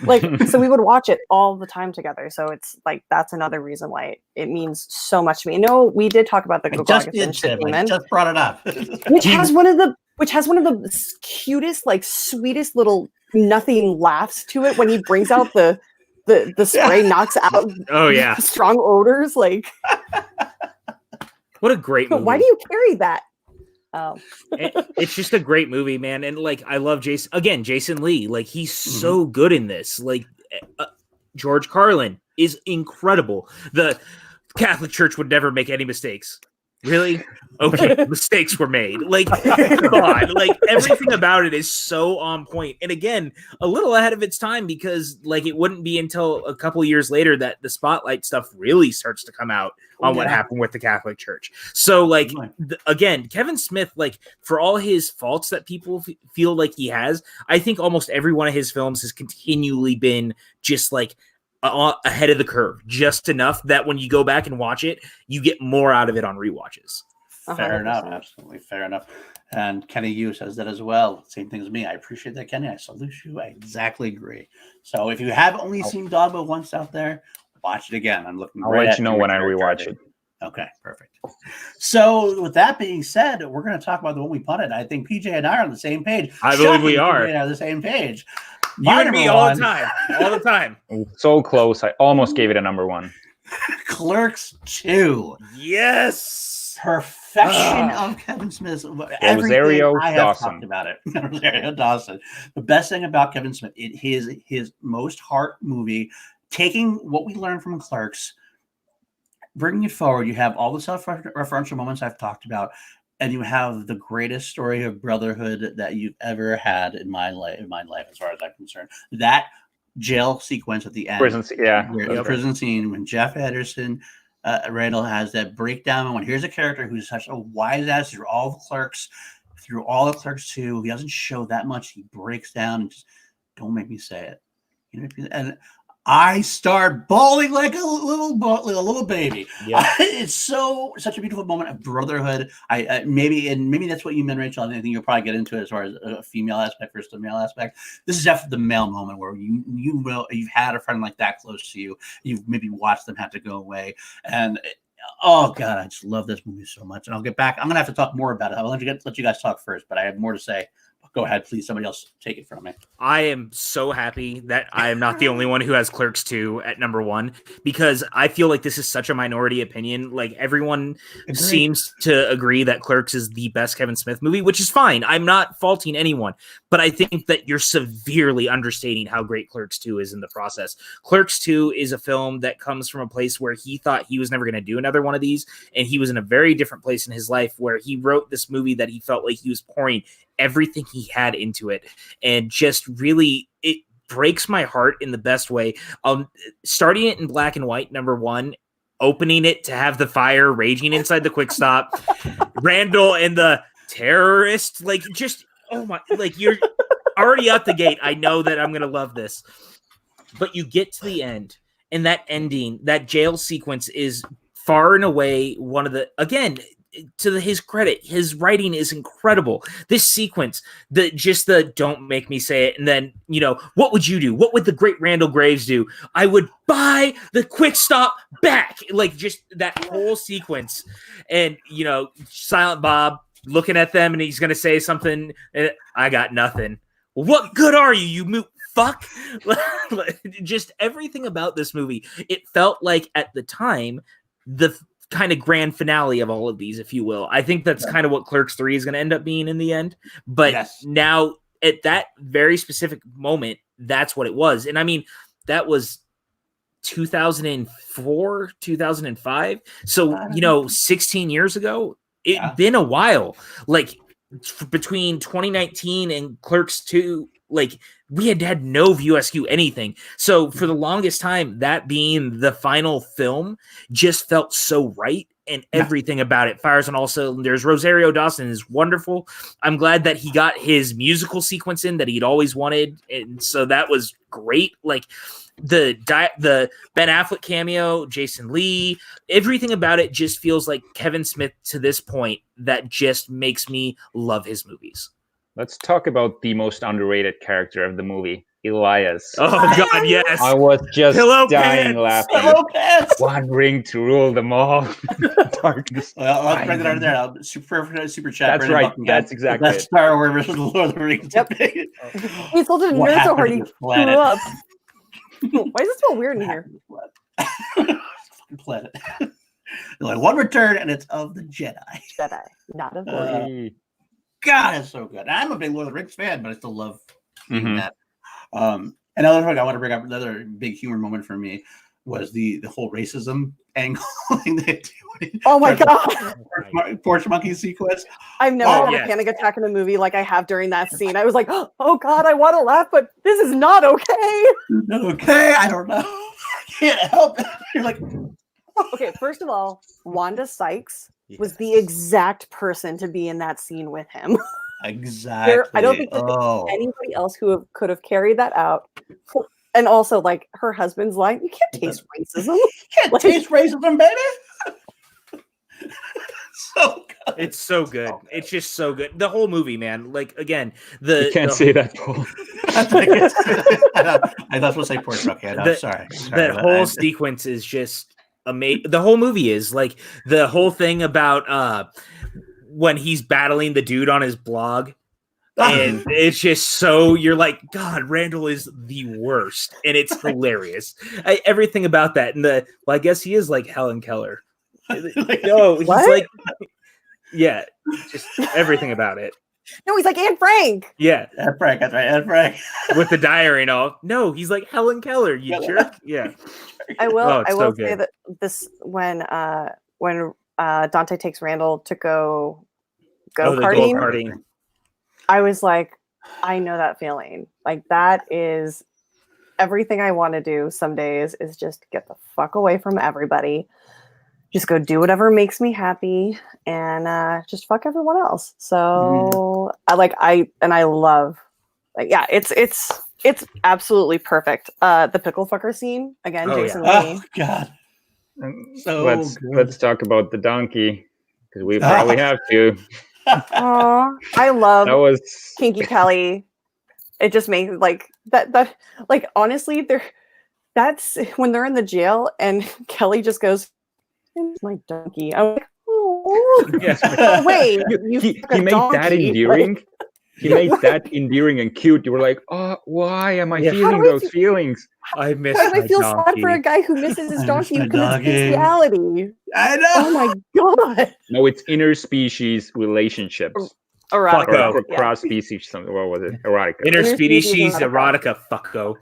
Like, so we would watch it all the time together. So it's like, that's another reason why it means so much to me. No, we did talk about the just brought it up. which has one of the cutest, like, sweetest little nothing laughs to it when he brings out the spray, knocks out strong odors. Like, what a great movie. Why do you carry that? Oh. It's just a great movie, man. And like, I love Jason Lee. Like, he's so good in this. Like, George Carlin is incredible. The Catholic Church would never make any mistakes. Really? Okay, mistakes were made. Like, come on. Like, everything about it is so on point. And again, a little ahead of its time, because like, it wouldn't be until a couple years later that the spotlight stuff really starts to come out on what happened with the Catholic Church. So like, again, Kevin Smith, like, for all his faults that people feel like he has, I think almost every one of his films has continually been just like ahead of the curve, just enough that when you go back and watch it, you get more out of it on rewatches. Fair enough. Absolutely fair enough. And Kenny Yu says that as well. Same thing as me. I appreciate that, Kenny. I salute you. I exactly agree. So if you have only seen Dogma once out there, watch it again. I'll let you know when I rewatch it. Okay, perfect. So with that being said, we're going to talk about the one we punted. I think PJ and I are on the same page. I believe we are. PJ and I are on the same page. You and me all the time. So close. I almost gave it a number 1. Clerks 2. Yes. Perfection of Kevin Smith. Rosario Dawson. Talked about it. Rosario Dawson. The best thing about Kevin Smith, his most heart movie, taking what we learned from Clerks, bringing it forward. You have all the self-referential moments I've talked about, and you have the greatest story of brotherhood that you've ever had in my life, as far as I'm concerned. That jail sequence at the end, prison scene when Jeff Anderson, Randall has that breakdown. When here's a character who's such a wise ass through all the Clerks 2, he doesn't show that much. He breaks down and just, don't make me say it. You know, and I start bawling like a little baby. Yep. It's such a beautiful moment of brotherhood. Maybe that's what you meant, Rachel. I think you'll probably get into it as far as a female aspect versus the male aspect. This is definitely the male moment where you've had a friend like that close to you. You've maybe watched them have to go away, and oh god, I just love this movie so much. And I'll get back. I'm gonna have to talk more about it. I'll let you guys talk first, but I have more to say. Go ahead, please. Somebody else take it from me. I am so happy that I am not the only one who has Clerks 2 at number 1, because I feel like this is such a minority opinion. Like, everyone seems to agree that Clerks is the best Kevin Smith movie, which is fine. I'm not faulting anyone, but I think that you're severely understating how great Clerks 2 is in the process. Clerks 2 is a film that comes from a place where he thought he was never going to do another one of these, and he was in a very different place in his life where he wrote this movie that he felt like he was pouring everything he had into it, and just really, it breaks my heart in the best way. Starting it in black and white, number 1, opening it to have the fire raging inside the quick stop, Randall and the terrorist, like, just, oh my, like, you're already out the gate. I know that I'm gonna love this, but you get to the end, and that ending, that jail sequence is far and away one of the, again, to his credit, his writing is incredible. This sequence, the don't make me say it, and then, you know, what would you do? What would the great Randall Graves do? I would buy the quick stop back. Like, just that whole sequence, and, you know, Silent Bob looking at them, and he's gonna say something. I got nothing. What good are you, you moot fuck? Just everything about this movie. It felt like at the time the kind of grand finale of all of these, if you will. I think that's kind of what Clerks 3 is going to end up being in the end. But now, at that very specific moment, that's what it was. And I mean, that was 2004, 2005. So, you know, 16 years ago, it's been a while. Like, between 2019 and Clerks 2, like, we had no View Askew anything. So for the longest time, that being the final film just felt so right. and everything about it fires on all cylinders. Rosario Dawson is wonderful. I'm glad that he got his musical sequence in that he'd always wanted, and so that was great. Like the Ben Affleck cameo, Jason Lee, everything about it just feels like Kevin Smith to this point that just makes me love his movies. Let's talk about the most underrated character of the movie, Elias. Oh God, yes! I was just dying laughing. Hello, pants. One ring to rule them all. Darkness. Well, I'll bring it out there. I'll super chat. That's right. That's exactly That's Star Wars versus the Lord of the Rings. Yep. He's told to nerd so hard he threw up. Why does it smell weird in here? Planet. Like one return, and it's of the Jedi. Jedi, not of the. God, it's so good. I'm a big Lord of the Rings fan, but I still love that. Another thing I want to bring up, another big humor moment for me was the whole racism angle. Oh my God! Porch monkey sequence. I've never had a panic attack in a movie like I have during that scene. I was like, oh God, I want to laugh, but this is not okay. Okay, I don't know. I can't help it. You're like, okay, first of all, Wanda Sykes was the exact person to be in that scene with him. Exactly. I don't think there's anybody else who could have carried that out. And also, like, her husband's line, you can't taste racism. You can't taste racism, baby. So good. It's so good. It's just so good. The whole movie, man. Like, again, you can't say that, Paul. I thought we'll say porch monkey. I'm sorry. That whole sequence is just amazing. The whole movie is like the whole thing about when he's battling the dude on his blog, and it's just so you're like, God, Randall is the worst, and it's hilarious. Everything about that, and I guess he is like Helen Keller. No, he's like, yeah, just everything about it. No, he's like Anne Frank. Yeah, Anne Frank. That's right, Anne Frank. With the diary and all. No, he's like Helen Keller. You jerk. Yeah. I will say that this when Dante takes Randall to go karting, I was like, I know that feeling. Like that is everything I want to do some days is just get the fuck away from everybody. Just go do whatever makes me happy and just fuck everyone else. So I love it's absolutely perfect. The pickle fucker scene again, Jason Lee. Oh God. So let's talk about the donkey because we probably have to. Oh, I love that was Kinky Kelly. It just makes like that like honestly that's when they're in the jail and Kelly just goes, "It's my donkey." I'm like, oh, yeah. Wait, he made that endearing. Like, he made that endearing and cute. You were like, oh, why am I feeling those feelings? I miss. How do I feel sad for a guy who misses his donkey who commits bestiality? I know. Oh my God. No, it's interspecies relationships. Erotica. Or cross-species, something. What was it? Erotica. Interspecies erotica. Fucko.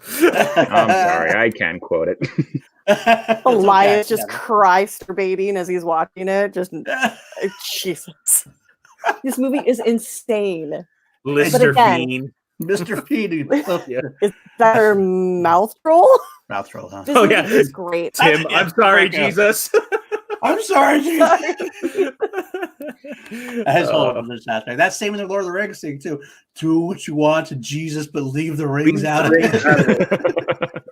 I'm sorry, I can't quote it. Elias just masturbating as he's watching it. Just Jesus. This movie is insane. Mr. Fiend. Mr. Fiend. Is that her mouth roll? Mouth roll, huh? This movie is great. Tim, I'm sorry, Jesus. I'm sorry, Jesus. That's same in the Lord of the Rings thing too. Do what you want to Jesus, but leave the rings out of it.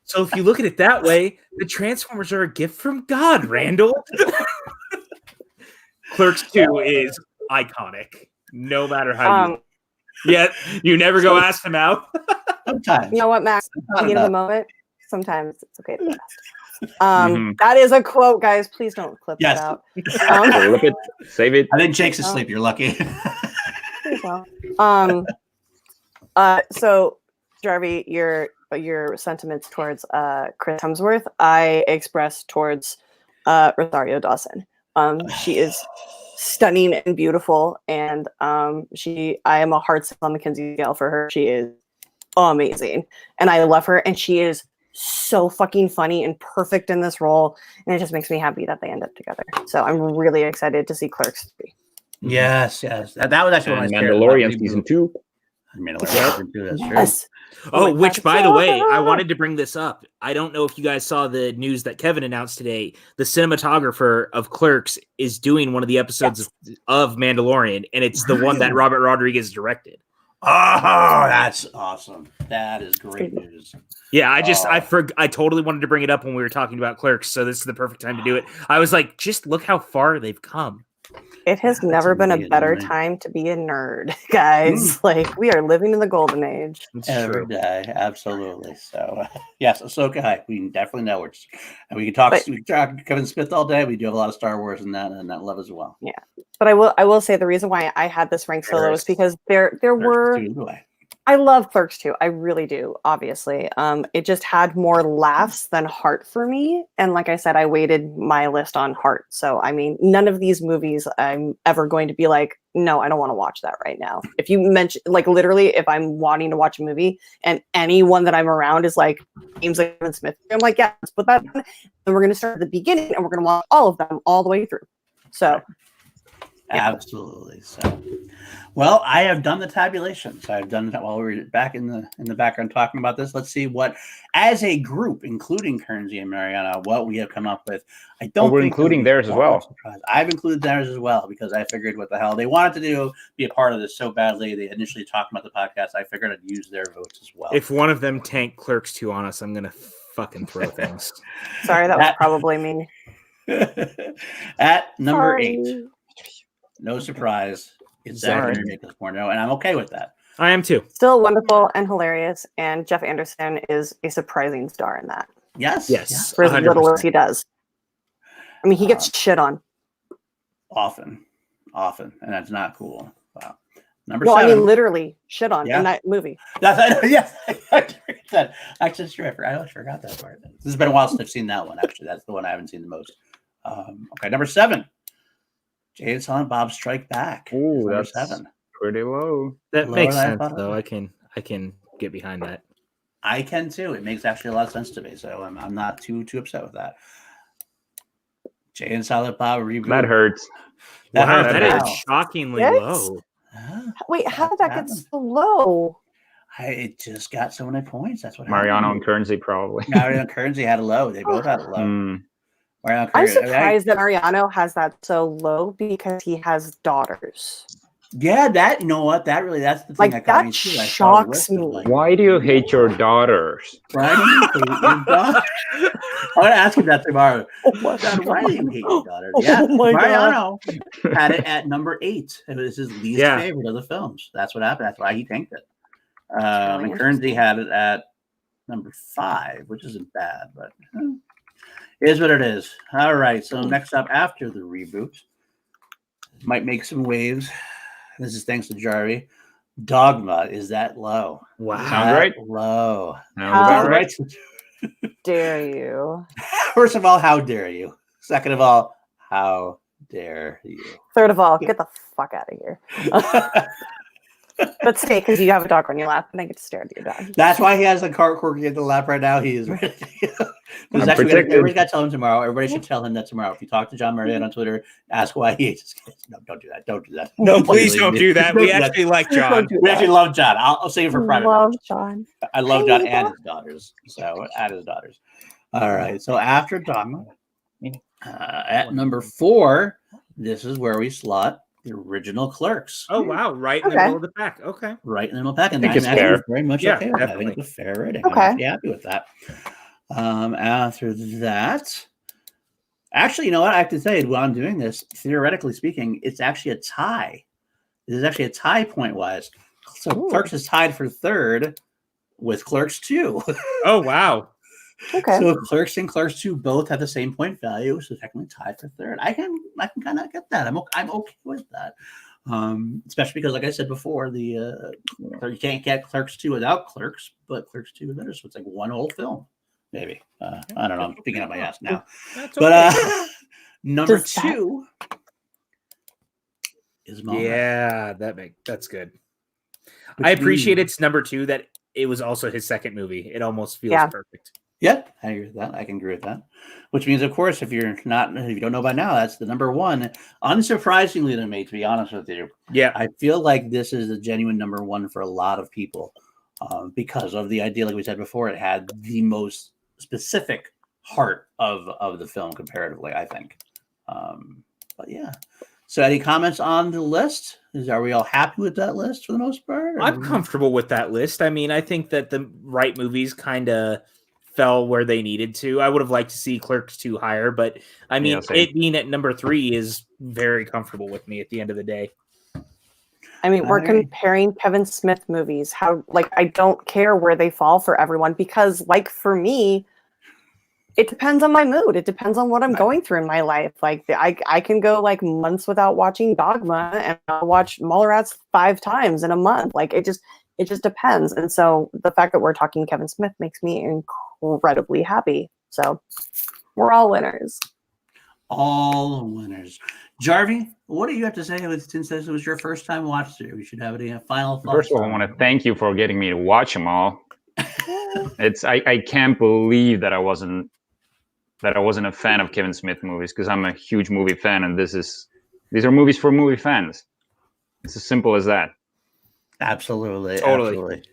So if you look at it that way, the Transformers are a gift from God, Randall. Clerks 2 is iconic, no matter how you never go ask them out. Sometimes. You know what, Max? At the end of the moment, sometimes it's okay to ask. That is a quote, guys. Please don't clip that out. Flip it, save it. I think Jake's asleep. You're lucky. So, Jarvi, your sentiments towards Chris Hemsworth, I express towards Rosario Dawson. She is stunning and beautiful, and I am a hard sell on Mackenzie scale for her. She is amazing, and I love her, and she is so fucking funny and perfect in this role, and it just makes me happy that they end up together. So I'm really excited to see Clerks 3. Yes. That was actually one of my Mandalorian season 2. Mandalorian season 2, that's true. Yes. Oh, my God, which, by the way, I so- wanted to bring this up. I don't know if you guys saw the news that Kevin announced today. The cinematographer of Clerks is doing one of the episodes of Mandalorian, and it's the one that Really? Robert Rodriguez directed. Oh, that's awesome. That is great news. Yeah, I totally wanted to bring it up when we were talking about Clerks, so this is the perfect time to do it. I was like, just look how far they've come. It has never been a better time to be a nerd, guys. Like, we are living in the golden age. It's Every true. day, absolutely. So, yes, Ahsoka High. We definitely know it, and we can talk. We can talk Kevin Smith all day. We do have a lot of Star Wars in that love as well. Yeah, but I will say the reason why I had this ranked so low is because there were. I love Clerks too. I really do. Obviously, it just had more laughs than heart for me. And like I said, I weighted my list on heart. So I mean, none of these movies I'm ever going to be like, no, I don't want to watch that right now. If you mention, like, literally, if I'm wanting to watch a movie and anyone that I'm around is like James like Kevin Smith, I'm like, yeah, let's put that on. And we're going to start at the beginning and we're going to watch all of them all the way through. So. Yeah. Absolutely. So, well, I have done the tabulations. I've done that while we were back in the background talking about this. Let's see what, as a group, including Kearns and Mariano, what we have come up with. I don't. We're including theirs as well. Surprised. I've included theirs as well because I figured what the hell they wanted to be a part of this so badly. They initially talked about the podcast. I figured I'd use their votes as well. If one of them tanked Clerks 2 on us, I'm gonna fucking throw things. Sorry, that was probably me. At number 8. No surprise. It's Zach Nicholas Porno, and I'm okay with that. I am too. Still wonderful and hilarious, and Jeff Anderson is a surprising star in that. Yes. For as little as he does. I mean, he gets shit on. Often, and that's not cool. Wow. Number 7. I mean, literally shit on in that movie. Yes, that. Actually, it's true. I forgot that part. This has been a while since I've seen that one. Actually, that's the one I haven't seen the most. Okay, number 7. Jay and Silent Bob Strike Back. Ooh, that's 7. Pretty low. That makes sense, though. I can get behind that. I can too. It makes actually a lot of sense to me, so I'm not too upset with that. Jay and Silent Bob reboot. That hurts. That is shockingly low. Wait, how did that get so low? It just got so many points. That's what Mariano happened. and Kearns probably. Mariano and Kearns had a low. They both had a low. I'm surprised that Mariano has that so low because he has daughters. Yeah, that, you know what? That's the thing that shocks me. Why do you hate your daughters? Why do you hate your daughters? I'm going to ask him that tomorrow. Why do you hate your daughters? Yeah, Mariano had it at number 8. It was his least favorite of the films. That's what happened. That's why he tanked it. And Kearns had it at number 5, which isn't bad, but it is what it is. All right, so next up after the reboot, might make some waves. This is thanks to Jarvi. Dogma is that low. Wow. Sounds right. Low. Sounds right. Dare you? First of all, how dare you? Second of all, how dare you? Third of all, get the fuck out of here. But stay, because you have a dog on your lap, and I get to stare at your dog. That's why he has a car corgi in the lap right now. He is ready. Everybody's got to tell him tomorrow. Everybody should tell him that tomorrow. If you talk to John Mariano on Twitter, ask why he hates his kids. No, don't do that. Don't do that. No, please don't do that. We actually like John. We actually love John. I'll save it for private. Love John. I love John and his daughters. So, and his daughters. All right. So after Dogma, at number 4, this is where we slot the original Clerks. Oh wow! Right in the middle of the pack. Okay. Right in the middle of the pack, and I think it's fair. Very much okay with that. I think it's a fair rating. Okay. I'm happy with that. After that, actually, you know what? I have to say, while I'm doing this, theoretically speaking, it's actually a tie. This is actually a tie point wise. So Clerks is tied for 3rd with Clerks 2. Oh wow! Okay. So Clerks and Clerks 2 both have the same point value, so technically tied for 3rd. I can kind of get that. I'm okay with that. Especially because, like I said before, you can't get Clerks 2 without Clerks, but Clerks 2 is better, so it's like one whole film, maybe. I don't know. I'm picking up my ass now. But number 2 is Mama. Yeah, that's good. I appreciate it's number 2 that it was also his second movie. It almost feels perfect. Yeah, I agree with that. I can agree with that. Which means, of course, if you don't know by now, that's the number 1. Unsurprisingly to me, to be honest with you. Yeah. I feel like this is the genuine number 1 for a lot of people. because of the idea, like we said before, it had the most specific heart of the film comparatively, I think. But yeah. So any comments on the list? Are we all happy with that list for the most part? I'm comfortable with that list. I mean, I think that the right movies kind of fell where they needed to. I would have liked to see Clerks 2 higher, but I mean, it being at number 3 is very comfortable with me at the end of the day. I mean, we're comparing Kevin Smith movies. I don't care where they fall for everyone because, like, for me, it depends on my mood. It depends on what I'm going through in my life. Like, I can go like months without watching Dogma, and I'll watch Mallrats 5 times in a month. Like, it just depends. And so the fact that we're talking Kevin Smith makes me incredibly happy. So we're all winners. All winners. Jarvi, what do you have to say since this was your first time watch through? We should have any final thoughts. First of all, I want to thank you for getting me to watch them all. I can't believe that I wasn't a fan of Kevin Smith movies, because I'm a huge movie fan, and these are movies for movie fans. It's as simple as that. Absolutely. Totally. Absolutely.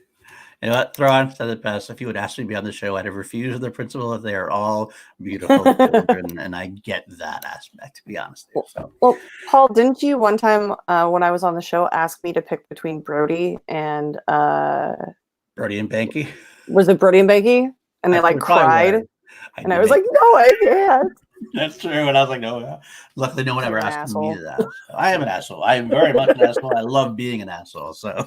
You know what? Thrawn said it best. If you would ask me to be on the show, I'd have refused the principle that they are all beautiful children, and I get that aspect, to be honest. Well, Paul, didn't you one time when I was on the show ask me to pick between Brody and Banky? Was it Brody and Banky? And they cried. And I was like, no, I can't. That's true. And I was like, no. Luckily, no one ever asked me that. So I am an asshole. I am very much an asshole. I love being an asshole. So,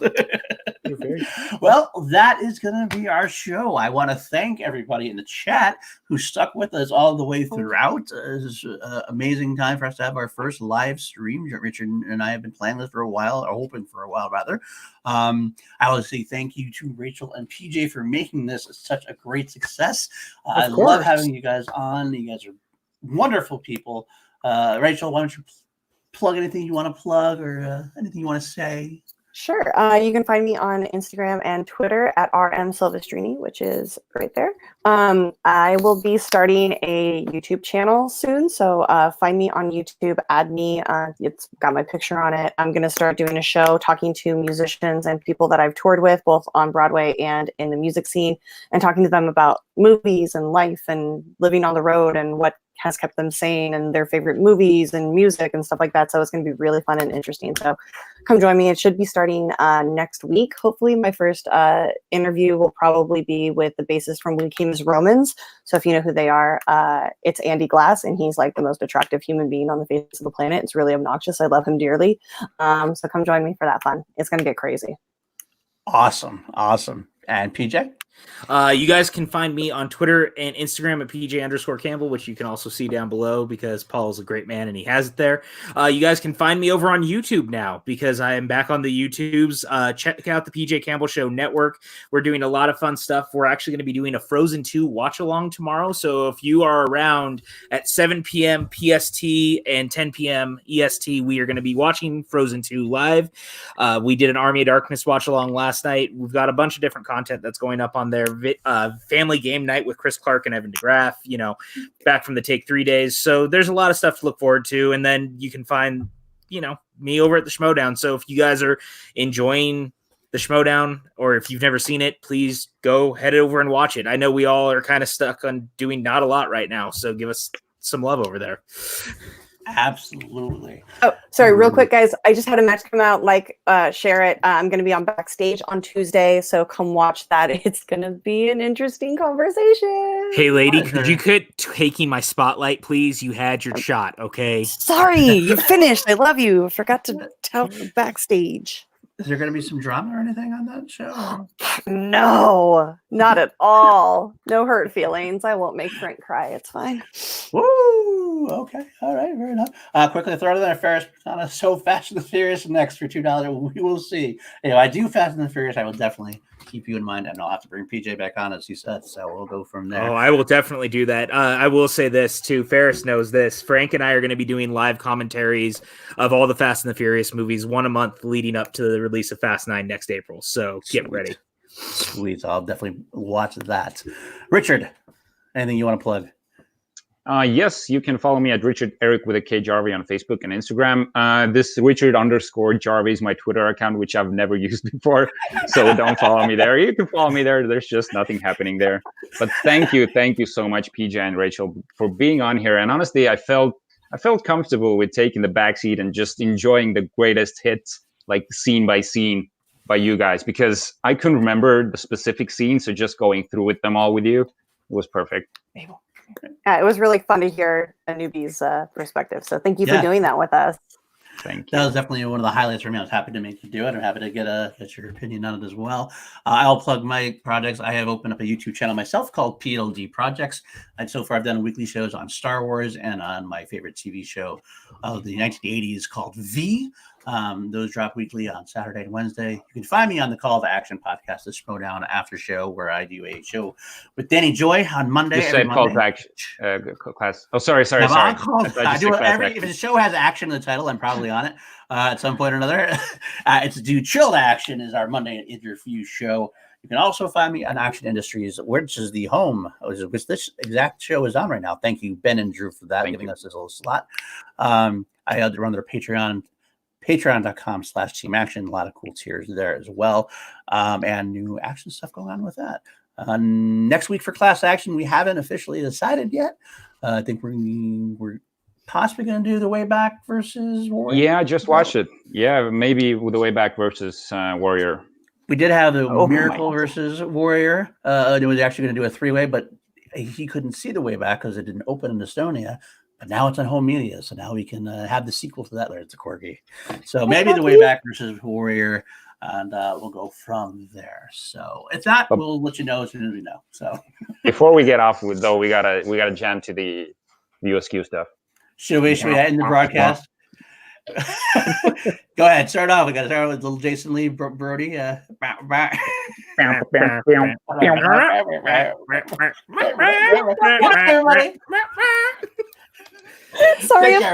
well, that is going to be our show. I want to thank everybody in the chat who stuck with us all the way throughout. This is an amazing time for us to have our first live stream. Richard and I have been planning this for a while, or hoping for a while, rather. I want to say thank you to Rachel and PJ for making this such a great success. I love having you guys on. You guys are wonderful people. Rachel, why don't you plug anything you want to plug, or anything you want to say? Sure. You can find me on Instagram and Twitter at @Silvestrini, which is right there. I will be starting a YouTube channel soon, so find me on YouTube, add me. It's got my picture on it. I'm going to start doing a show talking to musicians and people that I've toured with, both on Broadway and in the music scene, and talking to them about movies and life and living on the road and what has kept them sane and their favorite movies and music and stuff like that. So it's going to be really fun and interesting. So come join me. It should be starting next week. Hopefully my first interview will probably be with the bassist from We Came as Romans. So if you know who they are, it's Andy Glass, and he's like the most attractive human being on the face of the planet. It's really obnoxious. I love him dearly. So come join me for that fun. It's going to get crazy. Awesome. And PJ? You guys can find me on Twitter and Instagram at PJ_Campbell, which you can also see down below because Paul is a great man and he has it there. You guys can find me over on YouTube now because I am back on the YouTubes. Check out the PJ Campbell Show Network. We're doing a lot of fun stuff. We're actually going to be doing a Frozen 2 watch along tomorrow. So if you are around at 7 p.m. PST and 10 p.m. EST, we are going to be watching Frozen 2 live. We did an Army of Darkness watch along last night. We've got a bunch of different content that's going up on there. Family game night with Chris Clark and Evan DeGraff, back from the Take 3 days. So there's a lot of stuff to look forward to. And then you can find, me over at the Schmodown. So if you guys are enjoying the Schmodown, or if you've never seen it, please go head over and watch it. I know we all are kind of stuck on doing not a lot right now. So give us some love over there. Absolutely. Oh, sorry, real quick, guys. I just had a match come out. Share it. I'm going to be on Backstage on Tuesday, so come watch that. It's going to be an interesting conversation. Hey, lady, could you quit taking my spotlight, please? You had your shot, okay? Sorry, you finished. I love you. I forgot to tell Backstage. Is there going to be some drama or anything on that show? No, not at all. No hurt feelings. I won't make Frank cry. It's fine. Woo! Okay. All right. Fair enough. Quickly throw it in there. Ferris Persona. So Fast and the Furious next for $2. We will see. I do Fast and the Furious. I will definitely keep you in mind, and I'll have to bring PJ back on, as you said. So we'll go from there. Oh, I will definitely do that. I will say this too. Ferris knows this. Frank and I are going to be doing live commentaries of all the Fast and the Furious movies, one a month leading up to the release of Fast 9 next April. So get ready. Sweet. I'll definitely watch that. Richard, anything you want to plug? Yes, you can follow me at Richard Eric with a K Jarvi on Facebook and Instagram. This Richard_Jarvi is my Twitter account, which I've never used before. So don't follow me there. You can follow me there. There's just nothing happening there. But thank you so much, PJ and Rachel, for being on here. And honestly, I felt comfortable with taking the backseat and just enjoying the greatest hits, like scene by scene, by you guys, because I couldn't remember the specific scenes. So just going through with them all with you was perfect. Yeah, it was really fun to hear a newbie's perspective. So thank you for doing that with us. Thank you. That was definitely one of the highlights for me. I was happy to make you do it. I'm happy to get your opinion on it as well. I'll plug my projects. I have opened up a YouTube channel myself called PLD Projects. And so far, I've done weekly shows on Star Wars and on my favorite TV show of the 1980s called V. Those drop weekly on Saturday and Wednesday. You can find me on the Call to Action podcast, the Schmodown After Show, where I do a show with Danny Joy on Monday. You said Call to Action class. Oh, sorry. If the show has action in the title, I'm probably on it at some point or another. It's Do Chill to Action is our Monday interview show. You can also find me on Action Industries, which is the home, which this exact show is on right now. Thank you, Ben and Drew, for that, giving us this little slot. I run their Patreon. Patreon.com/Team Action. A lot of cool tiers there as well. And new action stuff going on with that. Next week for Class Action, we haven't officially decided yet. I think we're possibly going to do the Way Back versus Warrior. Yeah, just watch it. Yeah, maybe with the Way Back versus Warrior. We did have the Miracle versus Warrior. It was actually going to do a 3-way, but he couldn't see the Way Back because it didn't open in Estonia. But now it's on home media, so now we can have the sequel to that. It's a corgi. So maybe the Way Back versus Warrior, and we'll go from there. So if not, we'll let you know as soon as we know. So before we get off with though, we gotta jam to the USQ stuff. Should we end the broadcast? Go ahead, start off. We got to start with little Jason Lee Brody. Sorry.